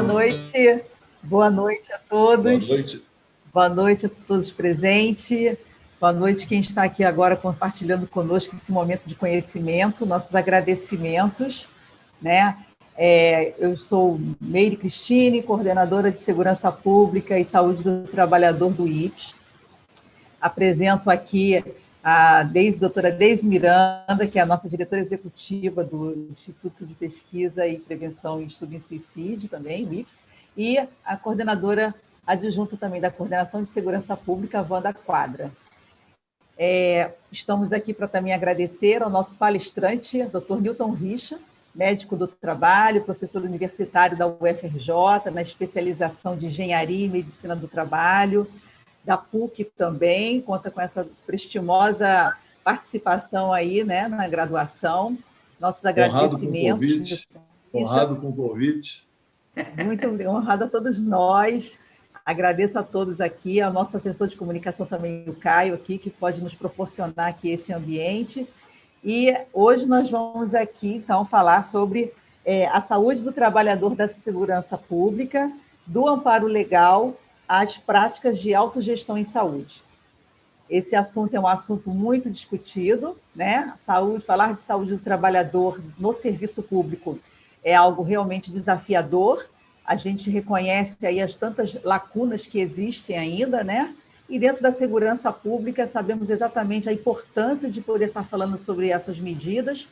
Boa noite. Boa noite a todos. Boa noite. Boa noite a todos presentes. Boa noite quem está aqui agora compartilhando conosco esse momento de conhecimento, nossos agradecimentos, né? Eu sou Meire Cristine, coordenadora de Segurança Pública e Saúde do Trabalhador do IPES. Apresento aqui a doutora Deise Miranda, que é a nossa diretora executiva do Instituto de Pesquisa e Prevenção e Estudo em Suicídio, também, o IPES, e a coordenadora adjunta também da Coordenação de Segurança Pública, Wanda Quadra. Estamos aqui para também agradecer ao nosso palestrante, Dr. Newton Richa, médico do trabalho, professor universitário da UFRJ, na especialização de Engenharia e Medicina do Trabalho, da PUC também, conta com essa prestimosa participação aí, né, na graduação. Nossos agradecimentos. Honrado com o convite. Muito honrado a todos nós. Agradeço a todos aqui, ao nosso assessor de comunicação também, o Caio, aqui, que pode nos proporcionar aqui esse ambiente. E hoje nós vamos aqui, então, falar sobre a saúde do trabalhador da segurança pública, do amparo legal às práticas de autogestão em saúde. Esse assunto é um assunto muito discutido, né? Falar de saúde do trabalhador no serviço público é algo realmente desafiador. A gente reconhece aí as tantas lacunas que existem ainda, né? E dentro da segurança pública sabemos exatamente a importância de poder estar falando sobre essas medidas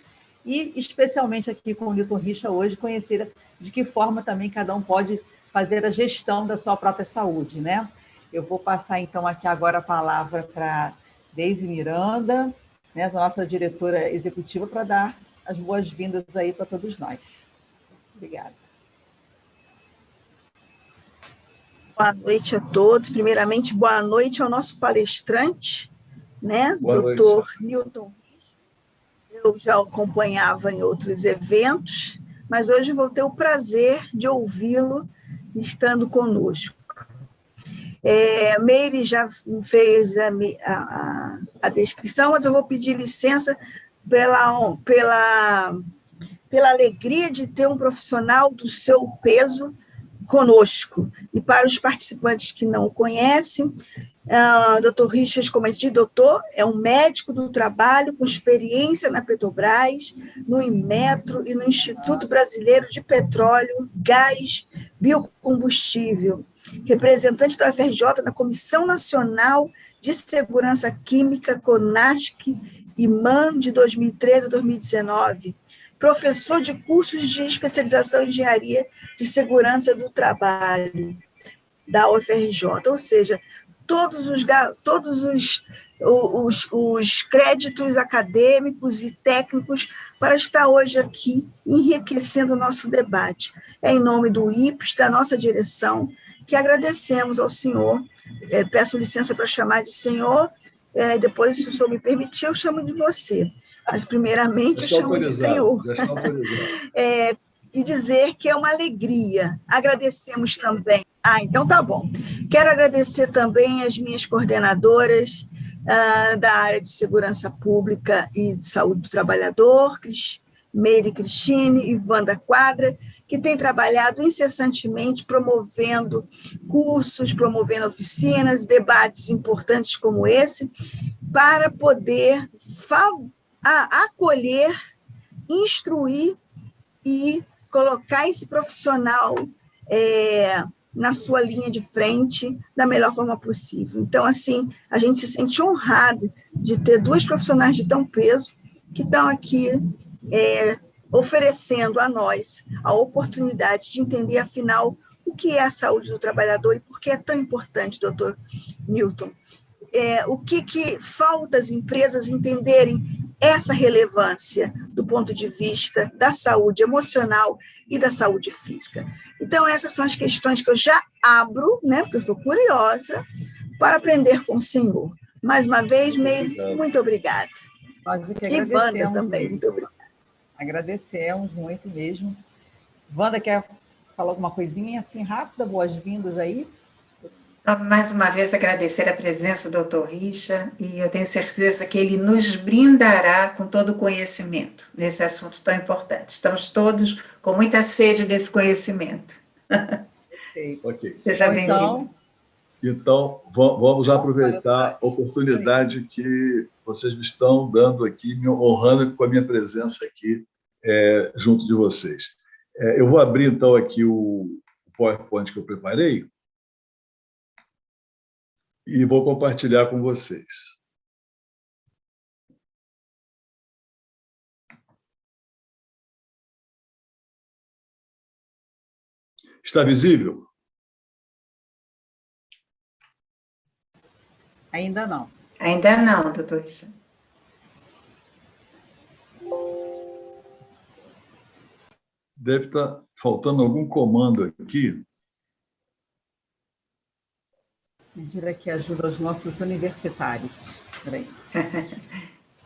e, especialmente aqui com o Newton Richa hoje, conhecer de que forma também cada um pode fazer a gestão da sua própria saúde, né? Eu vou passar, então, aqui agora a palavra para Deise Miranda, né, a nossa diretora executiva, para dar as boas-vindas aí para todos nós. Obrigada. Boa noite a todos. Primeiramente, boa noite ao nosso palestrante, né, Dr. Newton. Eu já o acompanhava em outros eventos, mas hoje vou ter o prazer de ouvi-lo estando conosco. Meire já fez a descrição, mas eu vou pedir licença pela alegria de ter um profissional do seu peso conosco. E para os participantes que não o conhecem, Dr. Richard, como é dito, doutor, é um médico do trabalho com experiência na Petrobras, no Inmetro e no Instituto Brasileiro de Petróleo, Gás, Biocombustível, representante da UFRJ na Comissão Nacional de Segurança Química, CONASC, IMAN, de 2013 a 2019, professor de cursos de especialização em Engenharia de Segurança do Trabalho, da UFRJ, ou seja, todos os créditos acadêmicos e técnicos para estar hoje aqui enriquecendo o nosso debate. É em nome do IPES, da nossa direção, que agradecemos ao senhor. Peço licença para chamar de senhor, depois, se o senhor me permitir, eu chamo de você. Mas, primeiramente, eu chamo de senhor. Já está autorizado. E dizer que é uma alegria. Agradecemos também. Então tá bom. Quero agradecer também as minhas coordenadoras da área de segurança pública e de saúde do trabalhador, Meire Cristine e Wanda Quadra, que têm trabalhado incessantemente promovendo cursos, promovendo oficinas, debates importantes como esse, para poder acolher, instruir e colocar esse profissional na sua linha de frente da melhor forma possível. Então, assim, a gente se sente honrado de ter duas profissionais de tão peso que estão aqui oferecendo a nós a oportunidade de entender, afinal, o que é a saúde do trabalhador e por que é tão importante, doutor Newton. O que falta às empresas entenderem essa relevância do ponto de vista da saúde emocional e da saúde física. Então, essas são as questões que eu já abro, né, porque eu estou curiosa, para aprender com o senhor. Mais uma vez, Meire, muito obrigada. Nós que e Wanda também, muito obrigada. Agradecemos muito mesmo. Wanda, quer falar alguma coisinha assim rápida? Boas-vindas aí. Só mais uma vez agradecer a presença do Dr. Richa, e eu tenho certeza que ele nos brindará com todo o conhecimento nesse assunto tão importante. Estamos todos com muita sede desse conhecimento. Ok. Seja bem-vindo. Então, vamos já aproveitar a oportunidade que vocês me estão dando aqui, me honrando com a minha presença aqui junto de vocês. Eu vou abrir, então, aqui o PowerPoint que eu preparei e vou compartilhar com vocês. Está visível? Ainda não. Ainda não, doutor Richard. Deve estar faltando algum comando aqui. Pedir aqui ajuda aos nossos universitários. Peraí.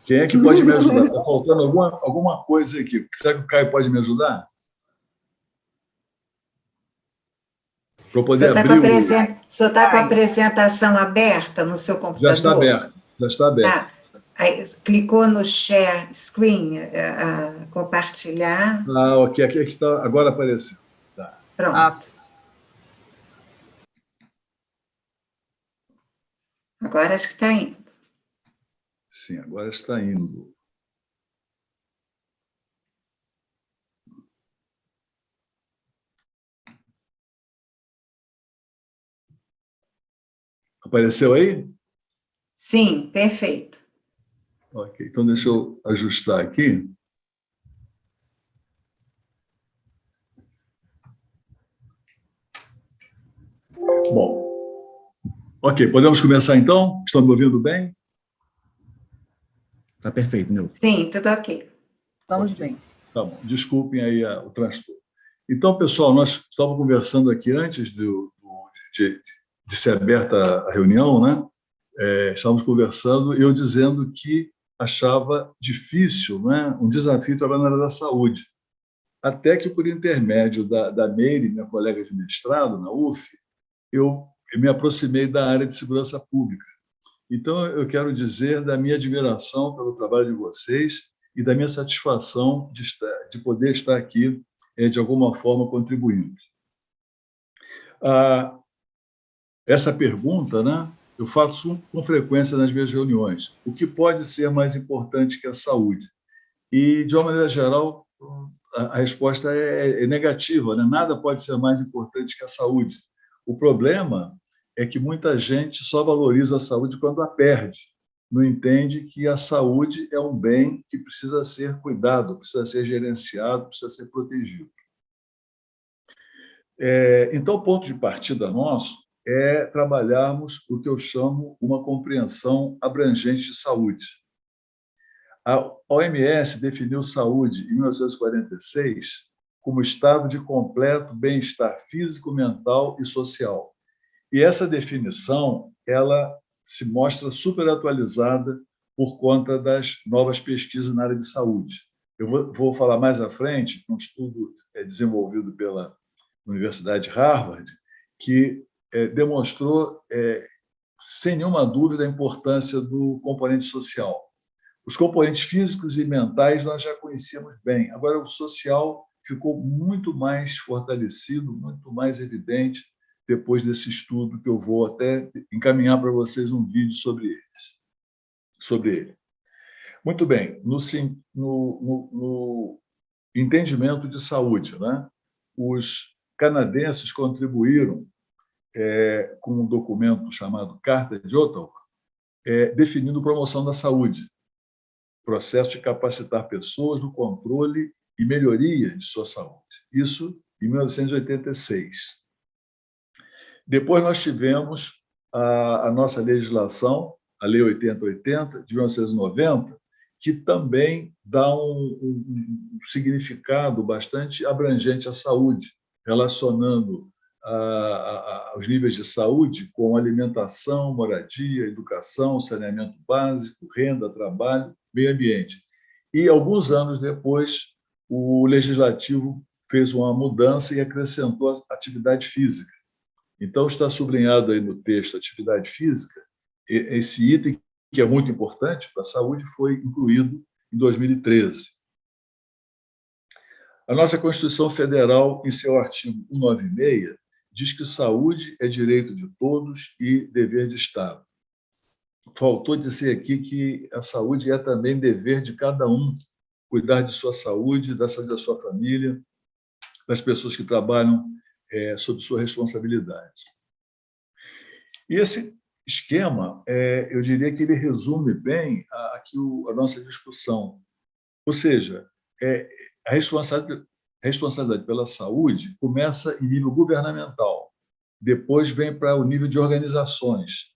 Quem é que pode me ajudar? Está faltando alguma coisa aqui. Será que o Caio pode me ajudar? Para eu poder abrir O senhor está com a apresentação aberta no seu computador? Já está aberto, já está aberto. Aí, clicou no share screen, compartilhar. Ok, aqui está, agora apareceu. Tá. Pronto. Agora acho que está indo. Sim, agora está indo. Apareceu aí? Sim, perfeito. Ok, então deixa eu ajustar aqui. Bom, ok, podemos começar então? Estão me ouvindo bem? Está perfeito, Nilton. Sim, tudo ok. Estamos bem. Tá bom, desculpem aí o transtorno. Então, pessoal, nós estávamos conversando aqui antes de ser aberta a reunião, né? Estávamos conversando e eu dizendo que achava difícil, né? Um desafio trabalhar na área da saúde. Até que, por intermédio da Meire, minha colega de mestrado na UF, eu me aproximei da área de segurança pública. Então, eu quero dizer da minha admiração pelo trabalho de vocês e da minha satisfação de poder estar aqui, de alguma forma, contribuindo. Essa pergunta, né, eu faço com frequência nas minhas reuniões. O que pode ser mais importante que a saúde? E, de uma maneira geral, a resposta é negativa, né? Nada pode ser mais importante que a saúde. O problema é que muita gente só valoriza a saúde quando a perde. Não entende que a saúde é um bem que precisa ser cuidado, precisa ser gerenciado, precisa ser protegido. Então, o ponto de partida nosso é trabalharmos o que eu chamo uma compreensão abrangente de saúde. A OMS definiu saúde em 1946 como estado de completo bem-estar físico, mental e social. E essa definição ela se mostra super atualizada por conta das novas pesquisas na área de saúde. Eu vou falar mais à frente, um estudo desenvolvido pela Universidade de Harvard, que demonstrou, sem nenhuma dúvida, a importância do componente social. Os componentes físicos e mentais nós já conhecíamos bem. Agora, o social ficou muito mais fortalecido, muito mais evidente depois desse estudo, que eu vou até encaminhar para vocês um vídeo sobre ele. Muito bem, no entendimento de saúde, né? Os canadenses contribuíram com um documento chamado Carta de Ottawa, definindo promoção da saúde, processo de capacitar pessoas no controle e melhoria de sua saúde. Isso em 1986. Depois nós tivemos a nossa legislação, a Lei 8080, de 1990, que também dá um significado bastante abrangente à saúde, relacionando os níveis de saúde com alimentação, moradia, educação, saneamento básico, renda, trabalho, meio ambiente. E, alguns anos depois, o Legislativo fez uma mudança e acrescentou a atividade física. Então, está sublinhado aí no texto atividade física. Esse item, que é muito importante para a saúde, foi incluído em 2013. A nossa Constituição Federal, em seu artigo 196, diz que saúde é direito de todos e dever de Estado. Faltou dizer aqui que a saúde é também dever de cada um, cuidar de sua saúde, da saúde da sua família, das pessoas que trabalham sob sua responsabilidade. E esse esquema, eu diria que ele resume bem aqui a nossa discussão. Ou seja, a responsabilidade pela saúde começa em nível governamental, depois vem para o nível de organizações.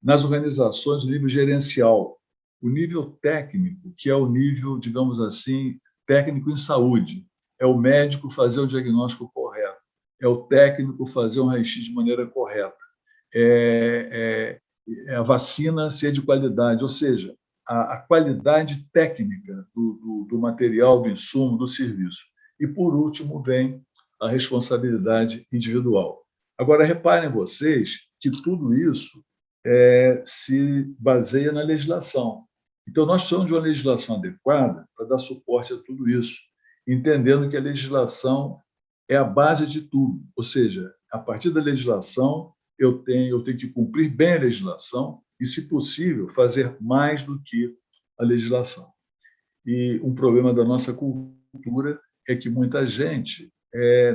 Nas organizações, o nível gerencial, o nível técnico, que é o nível, digamos assim, técnico em saúde. É o médico fazer o diagnóstico correto, é o técnico fazer um raio-x de maneira correta, é a vacina ser de qualidade, ou seja, a qualidade técnica do material, do insumo, do serviço. E, por último, vem a responsabilidade individual. Agora, reparem vocês que tudo isso se baseia na legislação. Então, nós precisamos de uma legislação adequada para dar suporte a tudo isso, entendendo que a legislação é a base de tudo. Ou seja, a partir da legislação, eu tenho que cumprir bem a legislação e, se possível, fazer mais do que a legislação. E um problema da nossa cultura é que muita gente,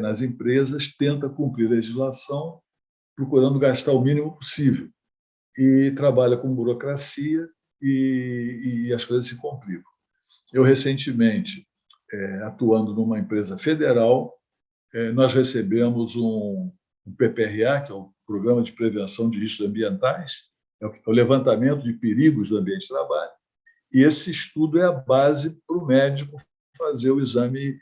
nas empresas, tenta cumprir a legislação procurando gastar o mínimo possível e trabalha com burocracia e as coisas se complicam. Eu, recentemente, atuando numa empresa federal, nós recebemos um PPRA, que é o Programa de Prevenção de Riscos Ambientais, é o levantamento de perigos do ambiente de trabalho, e esse estudo é a base para o médico fazer o exame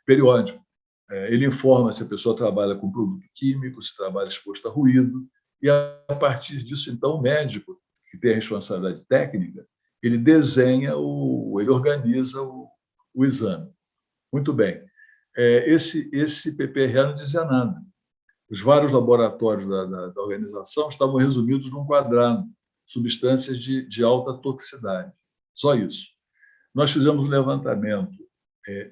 periódico. Ele informa se a pessoa trabalha com produto químico, se trabalha exposto a ruído, e, a partir disso, então, o médico, que tem a responsabilidade técnica, ele desenha, ele organiza o exame. Muito bem. Esse PPRA não dizia nada. Os vários laboratórios da organização estavam resumidos num quadrado, substâncias de alta toxicidade. Só isso. Nós fizemos um levantamento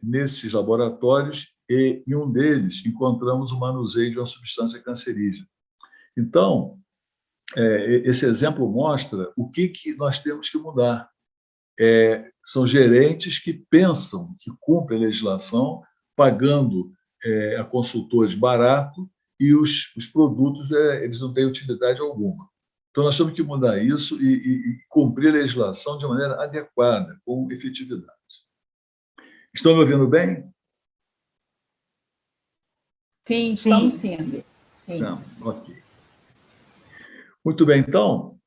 nesses laboratórios e, em um deles, encontramos o manuseio de uma substância cancerígena. Então, esse exemplo mostra o que nós temos que mudar. São gerentes que pensam que cumprem a legislação, pagando a consultores barato, e os produtos eles não têm utilidade alguma. Então, nós temos que mudar isso e cumprir a legislação de maneira adequada, com efetividade. Estão me ouvindo bem? Sim, estamos sim. Sim. Não, ok. Muito bem, então,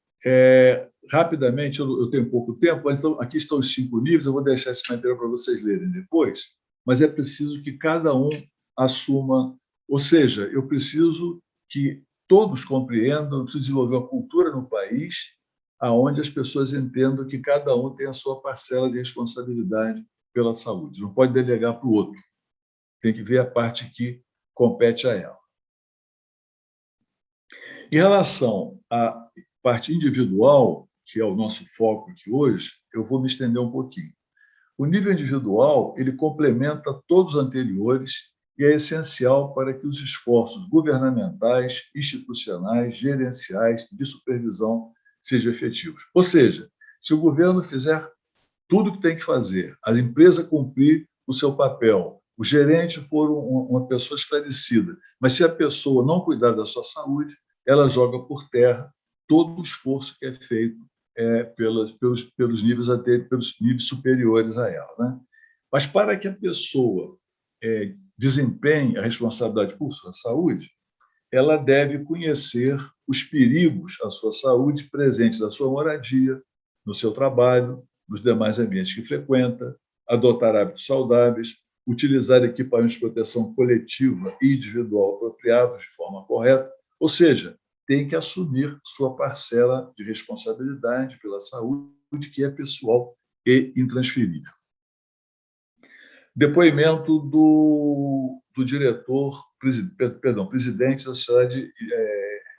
rapidamente, eu tenho pouco tempo, mas então, aqui estão os 5 livros, eu vou deixar esse material para vocês lerem depois, mas é preciso que cada um assuma, ou seja, eu preciso que todos compreendam, eu preciso desenvolver uma cultura no país onde as pessoas entendam que cada um tem a sua parcela de responsabilidade pela saúde. Não pode delegar para o outro. Tem que ver a parte que compete a ela. Em relação à parte individual, que é o nosso foco aqui hoje, eu vou me estender um pouquinho. O nível individual ele complementa todos os anteriores e é essencial para que os esforços governamentais, institucionais, gerenciais e de supervisão sejam efetivos. Ou seja, se o governo fizer tudo o que tem que fazer, as empresas cumprir o seu papel, o gerente for uma pessoa esclarecida, mas se a pessoa não cuidar da sua saúde, ela joga por terra todo o esforço que é feito pelos níveis superiores a ela, né? Mas para que a pessoa desempenhe a responsabilidade por sua saúde, ela deve conhecer os perigos à sua saúde presentes na sua moradia, no seu trabalho, nos demais ambientes que frequenta, adotar hábitos saudáveis, utilizar equipamentos de proteção coletiva e individual apropriados de forma correta, ou seja, tem que assumir sua parcela de responsabilidade pela saúde, que é pessoal e intransferível. Depoimento do presidente da Sociedade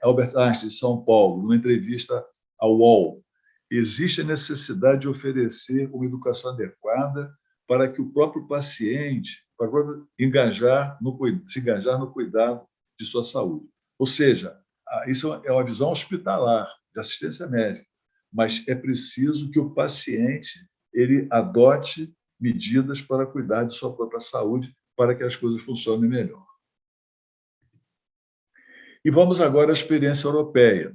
Albert Einstein de São Paulo, numa entrevista ao UOL. Existe a necessidade de oferecer uma educação adequada para que o próprio paciente, se engajar no cuidado de sua saúde. Ou seja, isso é uma visão hospitalar, de assistência médica, mas é preciso que o paciente ele adote medidas para cuidar de sua própria saúde, para que as coisas funcionem melhor. E vamos agora à experiência europeia.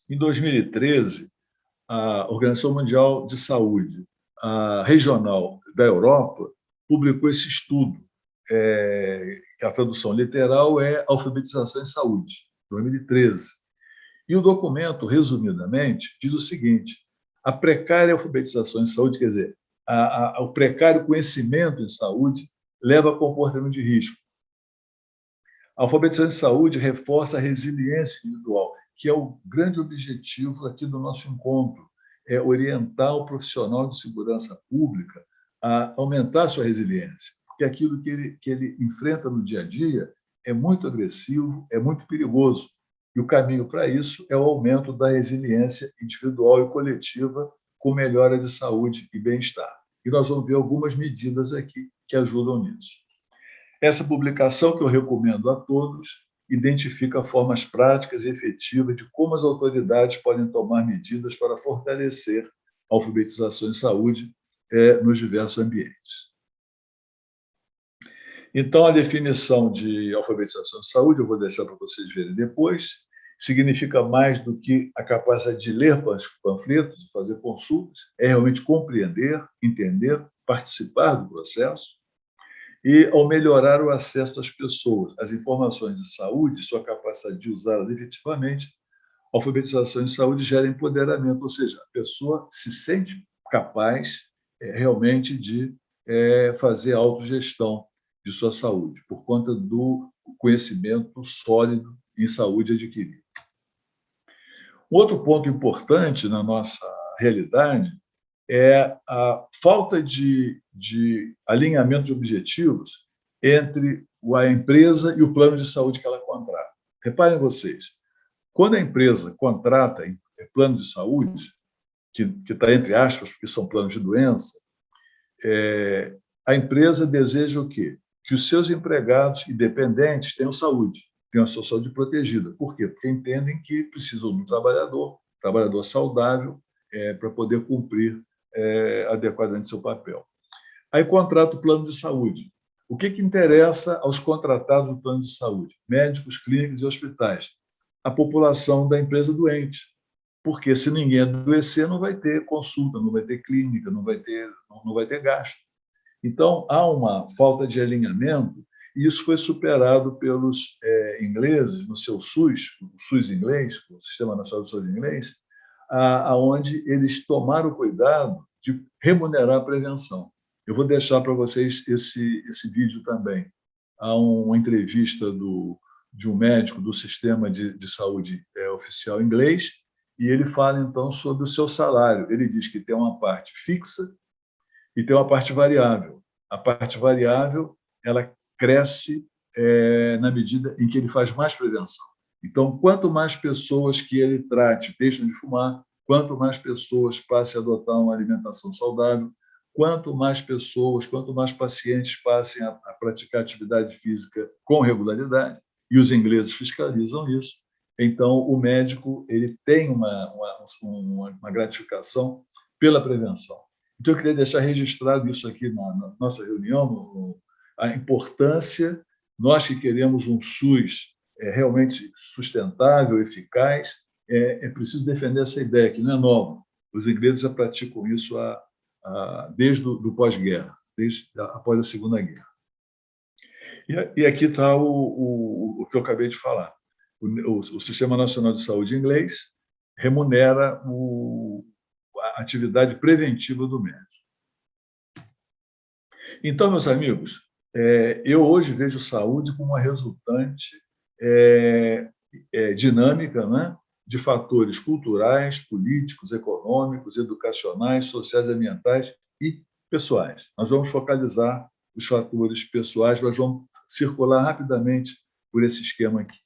Em 2013, a Organização Mundial de Saúde, a regional da Europa, publicou esse estudo, que a tradução literal é Alfabetização em Saúde, 2013. E o documento, resumidamente, diz o seguinte: a precária alfabetização em saúde, quer dizer, o precário conhecimento em saúde, leva a comportamento de risco. A alfabetização em saúde reforça a resiliência individual, que é o grande objetivo aqui do nosso encontro, é orientar o profissional de segurança pública a aumentar a sua resiliência, porque aquilo que ele enfrenta no dia a dia é muito agressivo, é muito perigoso. E o caminho para isso é o aumento da resiliência individual e coletiva com melhora de saúde e bem-estar. E nós vamos ver algumas medidas aqui que ajudam nisso. Essa publicação, que eu recomendo a todos, identifica formas práticas e efetivas de como as autoridades podem tomar medidas para fortalecer a alfabetização em saúde nos diversos ambientes. Então, a definição de alfabetização em saúde, eu vou deixar para vocês verem depois, significa mais do que a capacidade de ler panfletos e fazer consultas, é realmente compreender, entender, participar do processo, e ao melhorar o acesso das pessoas às informações de saúde, sua capacidade de usá-las efetivamente, a alfabetização em saúde gera empoderamento, ou seja, a pessoa se sente capaz realmente de fazer autogestão de sua saúde, por conta do conhecimento sólido em saúde adquirido. Outro ponto importante na nossa realidade é a falta de alinhamento de objetivos entre a empresa e o plano de saúde que ela contrata. Reparem vocês, quando a empresa contrata plano de saúde, que está entre aspas, porque são planos de doença, a empresa deseja o quê? Que os seus empregados e dependentes tenham saúde, tenham a sua saúde protegida. Por quê? Porque entendem que precisam de um trabalhador saudável, para poder cumprir adequadamente seu papel. Aí contrata o plano de saúde. O que interessa aos contratados do plano de saúde? Médicos, clínicos e hospitais. A população da empresa doente. Porque se ninguém adoecer, não vai ter consulta, não vai ter clínica, não vai ter gasto. Então, há uma falta de alinhamento, e isso foi superado pelos ingleses no seu SUS, o SUS inglês, o Sistema Nacional de Saúde inglês, aonde eles tomaram o cuidado de remunerar a prevenção. Eu vou deixar para vocês esse vídeo também. Há uma entrevista de um médico do Sistema de Saúde oficial inglês, e ele fala, então, sobre o seu salário. Ele diz que tem uma parte fixa e tem uma parte variável. A parte variável ela cresce na medida em que ele faz mais prevenção. Então, quanto mais pessoas que ele trate deixam de fumar, quanto mais pessoas passem a adotar uma alimentação saudável, quanto mais pacientes passem a praticar atividade física com regularidade, e os ingleses fiscalizam isso, então o médico ele tem uma gratificação pela prevenção. Então, eu queria deixar registrado isso aqui na nossa reunião, a importância, nós que queremos um SUS realmente sustentável, eficaz, é preciso defender essa ideia, que não é nova. Os ingleses já praticam isso desde o pós-guerra, após a Segunda Guerra. E aqui está o que eu acabei de falar. O Sistema Nacional de Saúde inglês remunera a atividade preventiva do médico. Então, meus amigos, eu hoje vejo saúde como uma resultante dinâmica, né, de fatores culturais, políticos, econômicos, educacionais, sociais, ambientais e pessoais. Nós vamos focalizar os fatores pessoais, nós vamos circular rapidamente por esse esquema aqui.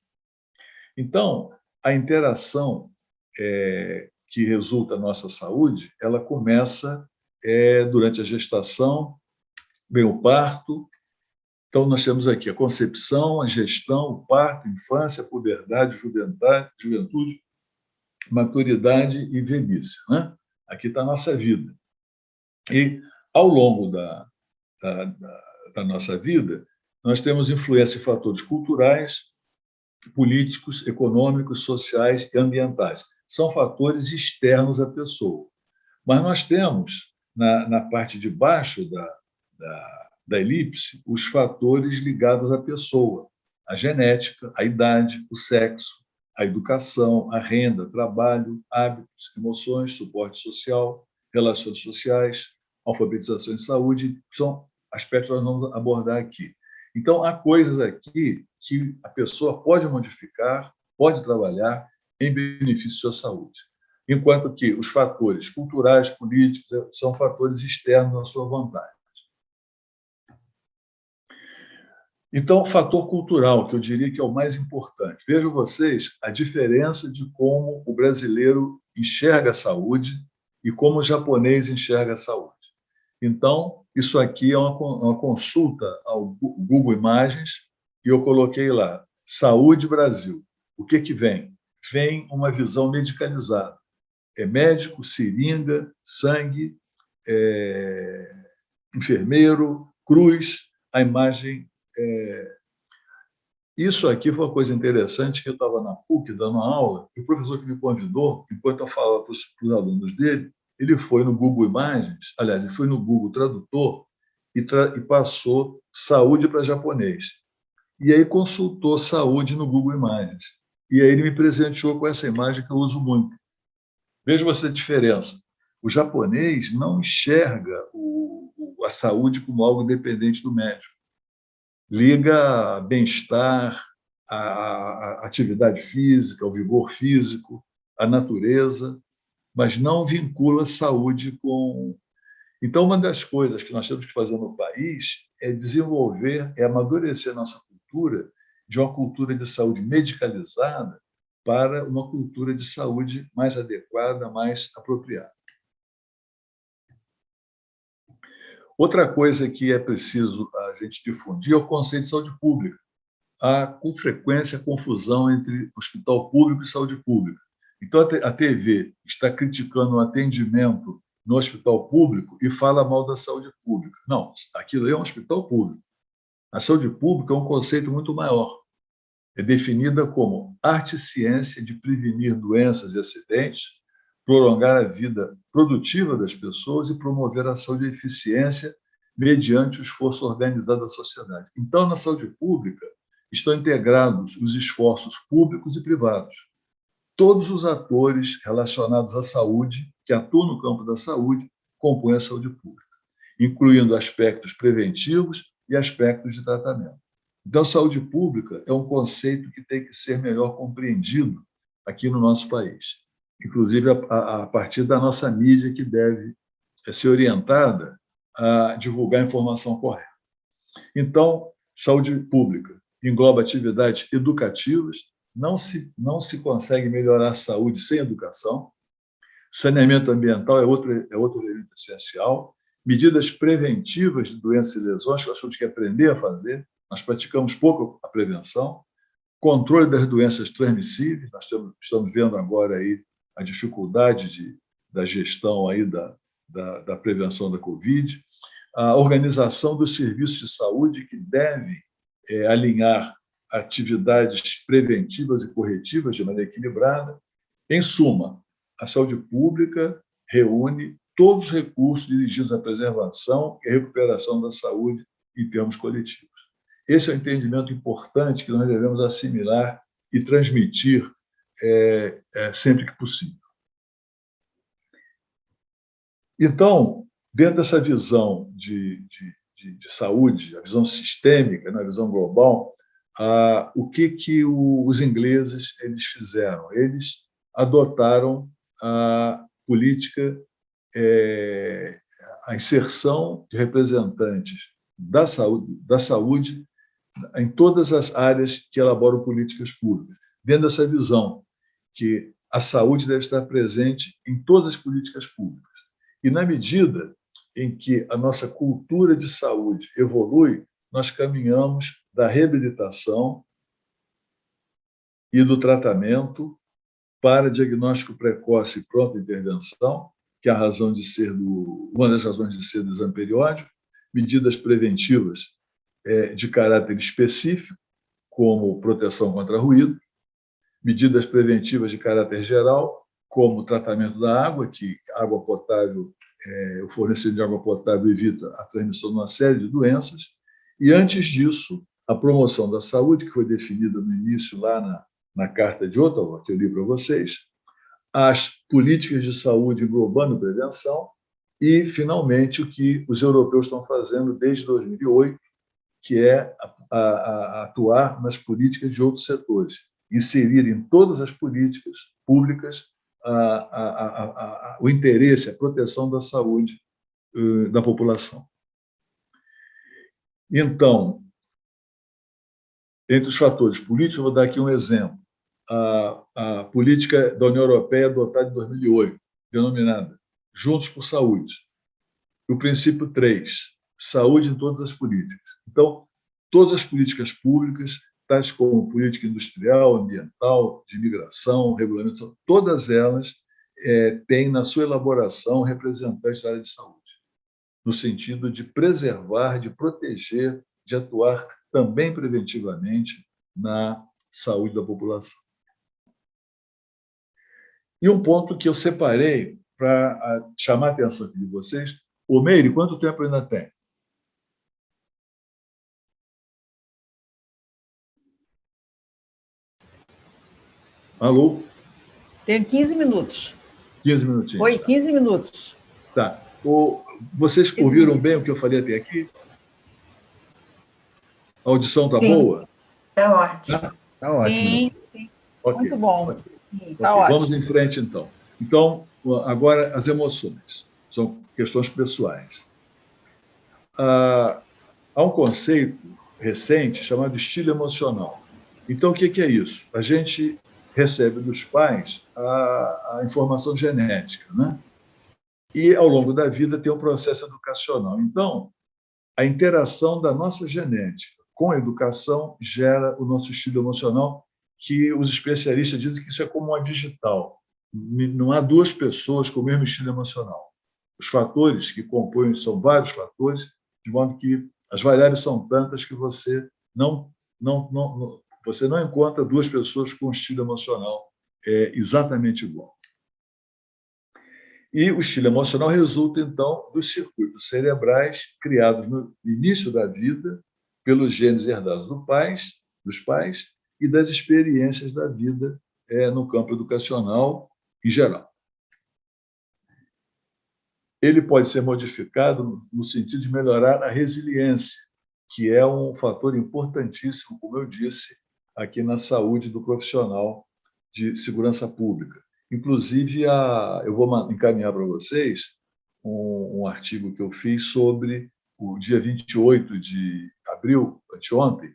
Então, a interação que resulta na nossa saúde, ela começa durante a gestação, vem o parto, Então, nós temos aqui a concepção, a gestão, o parto, infância, puberdade, juventude, maturidade e velhice, né? Aqui está a nossa vida. E, ao longo da nossa vida, nós temos influência de fatores culturais, políticos, econômicos, sociais e ambientais. São fatores externos à pessoa. Mas nós temos, na parte de baixo da elipse, os fatores ligados à pessoa: a genética, a idade, o sexo, a educação, a renda, trabalho, hábitos, emoções, suporte social, relações sociais, alfabetização e saúde, são aspectos que nós vamos abordar aqui. Então, há coisas aqui que a pessoa pode modificar, pode trabalhar em benefício da saúde, enquanto que os fatores culturais, políticos, são fatores externos à sua vontade. Então, o fator cultural, que eu diria que é o mais importante. Vejam vocês a diferença de como o brasileiro enxerga a saúde e como o japonês enxerga a saúde. Então, isso aqui é uma consulta ao Google Imagens, e eu coloquei lá, Saúde Brasil. O que vem? Vem uma visão medicalizada. É médico, seringa, sangue, enfermeiro, cruz, a imagem. Isso aqui foi uma coisa interessante, que eu estava na PUC dando aula, e o professor que me convidou, enquanto eu falava para os alunos dele, ele foi no Google Imagens, aliás, ele foi no Google Tradutor e passou saúde para japonês. E aí consultou saúde no Google Imagens. E aí ele me presenteou com essa imagem que eu uso muito. Veja você a diferença. O japonês não enxerga a saúde como algo dependente do médico. Liga bem-estar, a atividade física, o vigor físico, a natureza, mas não vincula a saúde com... Então, uma das coisas que nós temos que fazer no país é desenvolver, é amadurecer a nossa cultura de uma cultura de saúde medicalizada para uma cultura de saúde mais adequada, mais apropriada. Outra coisa que é preciso a gente difundir é o conceito de saúde pública. Há, com frequência, confusão entre hospital público e saúde pública. Então, a TV está criticando o atendimento no hospital público e fala mal da saúde pública. Não, aquilo é um hospital público. A saúde pública é um conceito muito maior. É definida como arte e ciência de prevenir doenças e acidentes, prolongar a vida produtiva das pessoas e promover a saúde e a eficiência mediante o esforço organizado da sociedade. Então, na saúde pública, estão integrados os esforços públicos e privados. Todos os atores relacionados à saúde, que atuam no campo da saúde, compõem a saúde pública, incluindo aspectos preventivos e aspectos de tratamento. Então, saúde pública é um conceito que tem que ser melhor compreendido aqui no nosso país, inclusive a partir da nossa mídia, que deve ser orientada a divulgar a informação correta. Então, saúde pública engloba atividades educativas, não se consegue melhorar a saúde sem educação. Saneamento ambiental é outro elemento essencial. Medidas preventivas de doenças e lesões, que nós temos que aprender a fazer. Nós praticamos pouco a prevenção. Controle das doenças transmissíveis. Nós estamos vendo agora aí a dificuldade da gestão aí da prevenção da Covid. A organização dos serviços de saúde, que deve alinhar atividades preventivas e corretivas de maneira equilibrada. Em suma, a saúde pública reúne todos os recursos dirigidos à preservação e à recuperação da saúde em termos coletivos. Esse é um entendimento importante que nós devemos assimilar e transmitir sempre que possível. Então, dentro dessa visão de saúde, a visão sistêmica, a visão global, o que os ingleses eles fizeram? Eles adotaram a política, a inserção de representantes da saúde em todas as áreas que elaboram políticas públicas, dentro dessa visão que a saúde deve estar presente em todas as políticas públicas. E, na medida em que a nossa cultura de saúde evolui, nós caminhamos da reabilitação e do tratamento para diagnóstico precoce e pronta intervenção, que é a razão de ser uma das razões de ser do exame periódico, medidas preventivas de caráter específico, como proteção contra ruído, medidas preventivas de caráter geral, como o tratamento da água, que água potável, o fornecimento de água potável evita a transmissão de uma série de doenças, e antes disso, a promoção da saúde, que foi definida no início lá na Carta de Ottawa, que eu li para vocês, as políticas de saúde englobando prevenção e, finalmente, o que os europeus estão fazendo desde 2008, que é atuar nas políticas de outros setores, inserir em todas as políticas públicas o interesse, a proteção da saúde da população. Então, entre os fatores políticos, eu vou dar aqui um exemplo. A política da União Europeia adotada em 2008, denominada Juntos por Saúde. O princípio 3, saúde em todas as políticas. Então, todas as políticas públicas, tais como política industrial, ambiental, de imigração, regulamentação, todas elas têm na sua elaboração representantes da área de saúde, no sentido de preservar, de proteger, de atuar também preventivamente na saúde da população. E um ponto que eu separei para chamar a atenção aqui de vocês. Ô, Meire, quanto tempo ainda tem? Alô? Tenho 15 minutos. 15 minutinhos. Oi, 15 minutos. Tá. Vocês ouviram bem o que eu falei até aqui? A audição está boa? Está ótimo. Tá ótimo. Sim, sim. Okay. Muito bom. Okay. Vamos em frente, então. Então, agora, as emoções. São questões pessoais. Há um conceito recente chamado estilo emocional. Então, o que é isso? A gente recebe dos pais a informação genética, né? E, ao longo da vida, tem um processo educacional. Então, a interação da nossa genética com a educação gera o nosso estilo emocional, que os especialistas dizem que isso é como uma digital. Não há duas pessoas com o mesmo estilo emocional. Os fatores que compõem são vários fatores, de modo que as variáveis são tantas que você não encontra duas pessoas com um estilo emocional exatamente igual. E o estilo emocional resulta, então, dos circuitos cerebrais criados no início da vida pelos genes herdados dos pais e das experiências da vida no campo educacional em geral. Ele pode ser modificado no sentido de melhorar a resiliência, que é um fator importantíssimo, como eu disse, aqui na saúde do profissional de segurança pública. Inclusive, eu vou encaminhar para vocês um artigo que eu fiz sobre o dia 28 de abril, anteontem,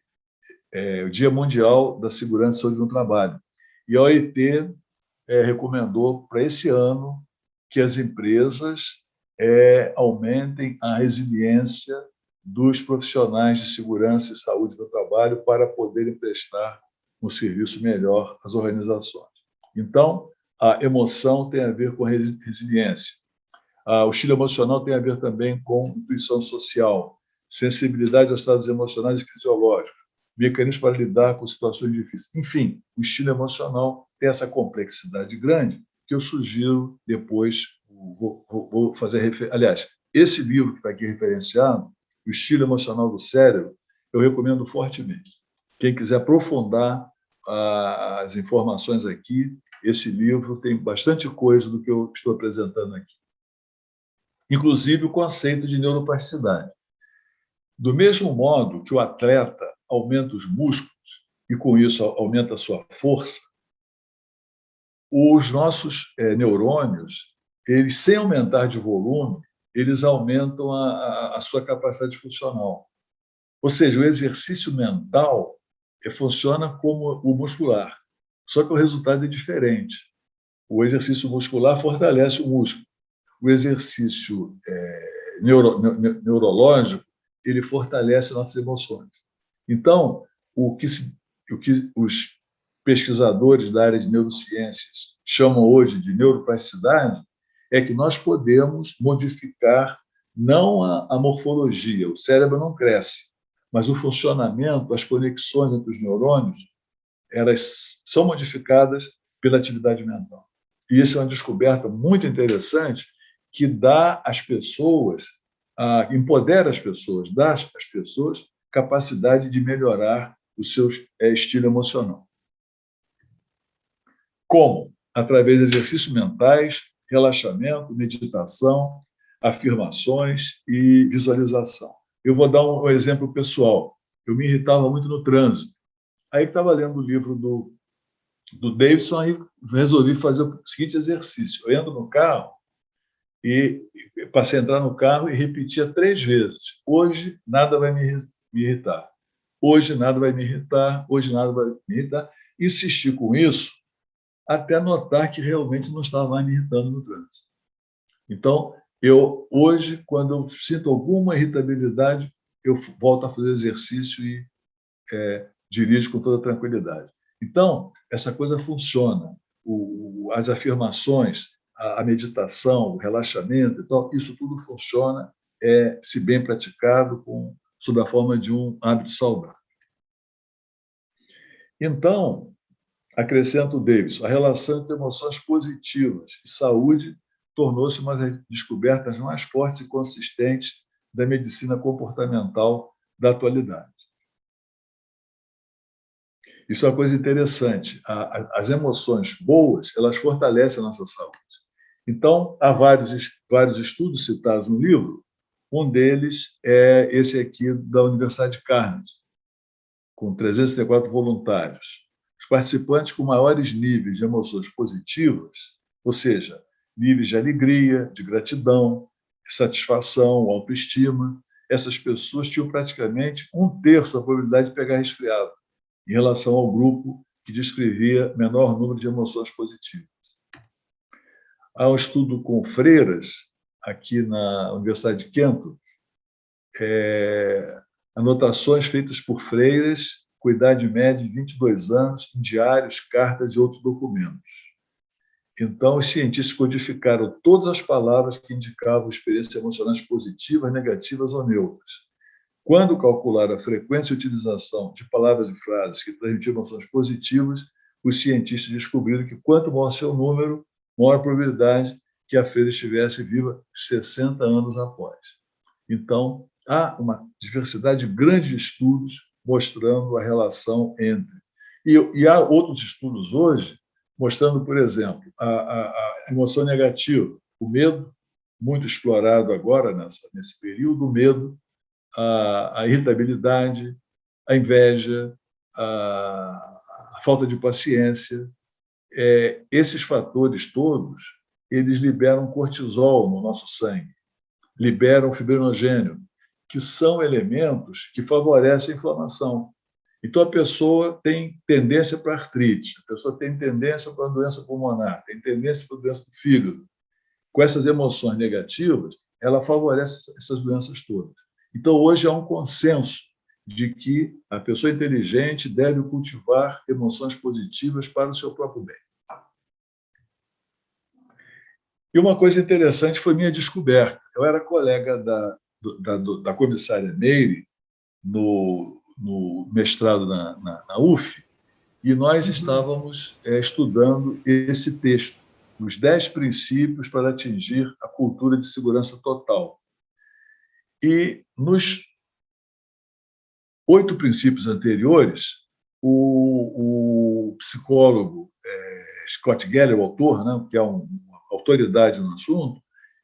o Dia Mundial da Segurança e Saúde no Trabalho. E a OIT recomendou para esse ano que as empresas aumentem a resiliência dos profissionais de segurança e saúde do trabalho para poderem prestar um serviço melhor às organizações. Então, a emoção tem a ver com a resiliência. O estilo emocional tem a ver também com intuição social, sensibilidade aos estados emocionais e fisiológicos, mecanismos para lidar com situações difíceis. Enfim, o estilo emocional tem essa complexidade grande que eu sugiro depois, vou fazer referência. Aliás, esse livro que está aqui referenciado, O Estilo Emocional do Cérebro, eu recomendo fortemente. Quem quiser aprofundar as informações aqui, esse livro tem bastante coisa do que eu estou apresentando aqui. Inclusive o conceito de neuroplasticidade. Do mesmo modo que o atleta aumenta os músculos e, com isso, aumenta a sua força, os nossos neurônios, eles, sem aumentar de volume, eles aumentam a sua capacidade funcional. Ou seja, o exercício mental funciona como o muscular, só que o resultado é diferente. O exercício muscular fortalece o músculo. O exercício neurológico ele fortalece nossas emoções. Então, o que os pesquisadores da área de neurociências chamam hoje de neuroplasticidade é que nós podemos modificar não a morfologia, o cérebro não cresce, mas o funcionamento, as conexões entre os neurônios, elas são modificadas pela atividade mental. E isso é uma descoberta muito interessante que dá às pessoas, empodera as pessoas, dá às pessoas capacidade de melhorar o seu estilo emocional. Como? Através de exercícios mentais, relaxamento, meditação, afirmações e visualização. Eu vou dar um exemplo pessoal. Eu me irritava muito no trânsito. Aí estava lendo o livro do Davidson e resolvi fazer o seguinte exercício. Eu entro no carro e passei a entrar no carro e repetia 3 vezes. Hoje nada vai me irritar. Hoje nada vai me irritar. Hoje nada vai me irritar. Insisti com isso até notar que realmente não estava mais me irritando no trânsito. Então, hoje, quando eu sinto alguma irritabilidade, eu volto a fazer exercício e dirijo com toda tranquilidade. Então, essa coisa funciona. As afirmações, a meditação, o relaxamento, então, isso tudo funciona se bem praticado, sob a forma de um hábito saudável. Então, acrescenta o Davidson, a relação entre emoções positivas e saúde tornou-se uma das descobertas mais fortes e consistentes da medicina comportamental da atualidade. Isso é uma coisa interessante. As emoções boas, elas fortalecem a nossa saúde. Então, há vários estudos citados no livro. Um deles é esse aqui da Universidade de Carnegie, com 304 voluntários. Os participantes com maiores níveis de emoções positivas, ou seja, níveis de alegria, de gratidão, de satisfação, autoestima, essas pessoas tinham praticamente 1/3 da probabilidade de pegar resfriado, em relação ao grupo que descrevia menor número de emoções positivas. Há um estudo com freiras, aqui na Universidade de Kent, anotações feitas por freiras com idade média de 22 anos, em diários, cartas e outros documentos. Então, os cientistas codificaram todas as palavras que indicavam experiências emocionais positivas, negativas ou neutras. Quando calcularam a frequência e utilização de palavras e frases que transmitiam emoções positivas, os cientistas descobriram que quanto maior seu número, maior a probabilidade que a freira estivesse viva 60 anos após. Então, há uma diversidade grande de estudos mostrando a relação entre. E há outros estudos hoje mostrando, por exemplo, a emoção negativa, o medo, muito explorado agora nesse período, o medo, a irritabilidade, a inveja, a falta de paciência. Esses fatores todos, eles liberam cortisol no nosso sangue, liberam fibrinogênio, que são elementos que favorecem a inflamação. Então, a pessoa tem tendência para artrite, a pessoa tem tendência para doença pulmonar, tem tendência para doença do fígado. Com essas emoções negativas, ela favorece essas doenças todas. Então, hoje há um consenso de que a pessoa inteligente deve cultivar emoções positivas para o seu próprio bem. E uma coisa interessante foi minha descoberta. Eu era colega da comissária Meire no mestrado na UF, e nós estávamos estudando esse texto, os 10 princípios para atingir a cultura de segurança total. E nos 8 princípios anteriores, o psicólogo Scott Geller, o autor, né, que é uma autoridade no assunto,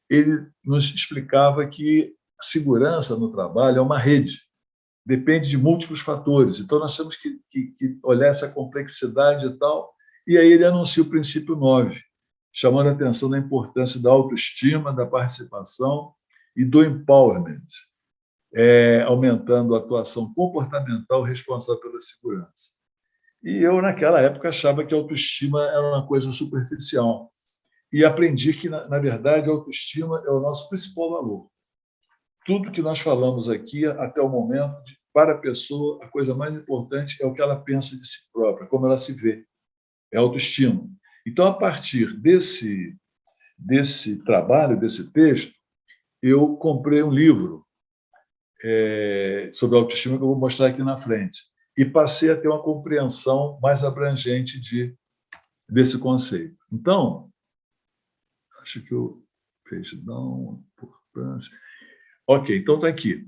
ele nos explicava que a segurança no trabalho é uma rede, depende de múltiplos fatores. Então, nós temos que olhar essa complexidade e tal. E aí ele anuncia o princípio 9, chamando a atenção da importância da autoestima, da participação e do empowerment, aumentando a atuação comportamental responsável pela segurança. E eu, naquela época, achava que a autoestima era uma coisa superficial. E aprendi que, na verdade, a autoestima é o nosso principal valor. tudo que nós falamos aqui até o momento, para a pessoa, a coisa mais importante é o que ela pensa de si própria, como ela se vê, é autoestima. Então, a partir desse trabalho, desse texto, eu comprei um livro sobre autoestima que eu vou mostrar aqui na frente e passei a ter uma compreensão mais abrangente desse conceito. Então, acho que eu fiz não importância. Ok, então está aqui.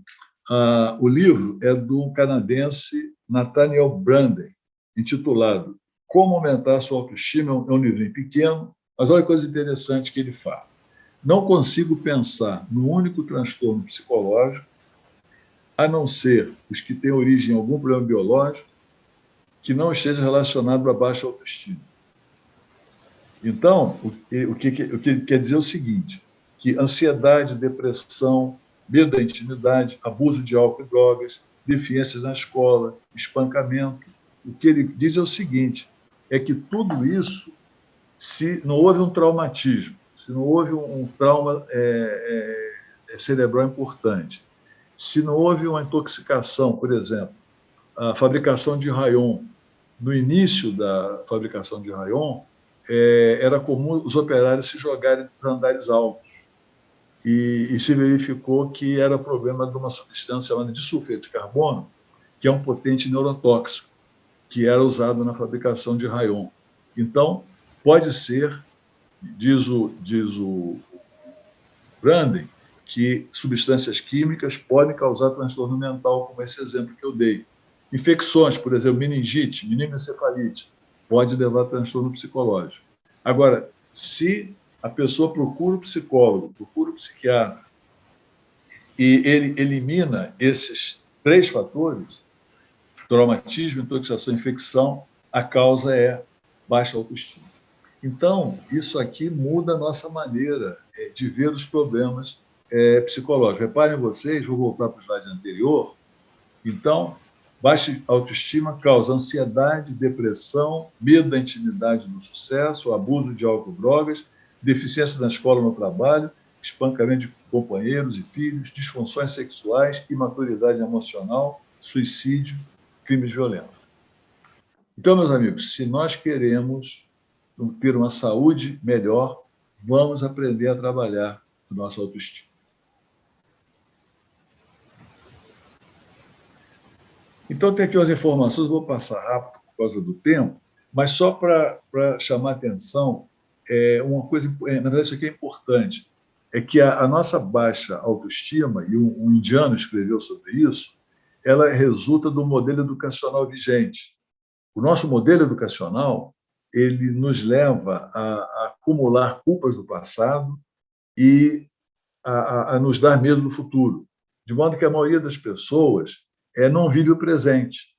O livro é do canadense Nathaniel Branden, intitulado Como Aumentar a Sua Autoestima. É um livrinho pequeno, mas olha a coisa interessante que ele fala. Não consigo pensar no único transtorno psicológico, a não ser os que têm origem em algum problema biológico, que não esteja relacionado à baixa autoestima. Então, o que quer dizer é o seguinte, que ansiedade, depressão, medo da intimidade, abuso de álcool e drogas, deficiências na escola, espancamento, o que ele diz é o seguinte, é que tudo isso, se não houve um traumatismo, se não houve um trauma cerebral importante, se não houve uma intoxicação, por exemplo, a fabricação de rayon, no início da fabricação de rayon, era comum os operários se jogarem dos andares altos. E se verificou que era problema de uma substância chamada disulfeto de carbono, que é um potente neurotóxico, que era usado na fabricação de rayon. Então, pode ser, diz o Branden, que substâncias químicas podem causar transtorno mental, como esse exemplo que eu dei. Infecções, por exemplo, meningite, meningoencefalite, pode levar a transtorno psicológico. Agora, se a pessoa procura o psicólogo, procura o psiquiatra, e ele elimina esses 3 fatores, traumatismo, intoxicação, infecção, a causa é baixa autoestima. Então, isso aqui muda a nossa maneira de ver os problemas psicológicos. Reparem vocês, vou voltar para o slide anterior. Então, baixa autoestima causa ansiedade, depressão, medo da intimidade do sucesso, abuso de álcool e drogas, deficiência na escola ou no trabalho, espancamento de companheiros e filhos, disfunções sexuais, imaturidade emocional, suicídio, crimes violentos. Então, meus amigos, se nós queremos ter uma saúde melhor, vamos aprender a trabalhar a nossa autoestima. Então, tem aqui umas informações, vou passar rápido por causa do tempo, mas só para chamar a atenção, uma coisa, na verdade, isso aqui é importante, é que a nossa baixa autoestima, e um indiano escreveu sobre isso, ela resulta do modelo educacional vigente. O nosso modelo educacional, ele nos leva a acumular culpas do passado e a nos dar medo do futuro, de modo que a maioria das pessoas não vive o presente,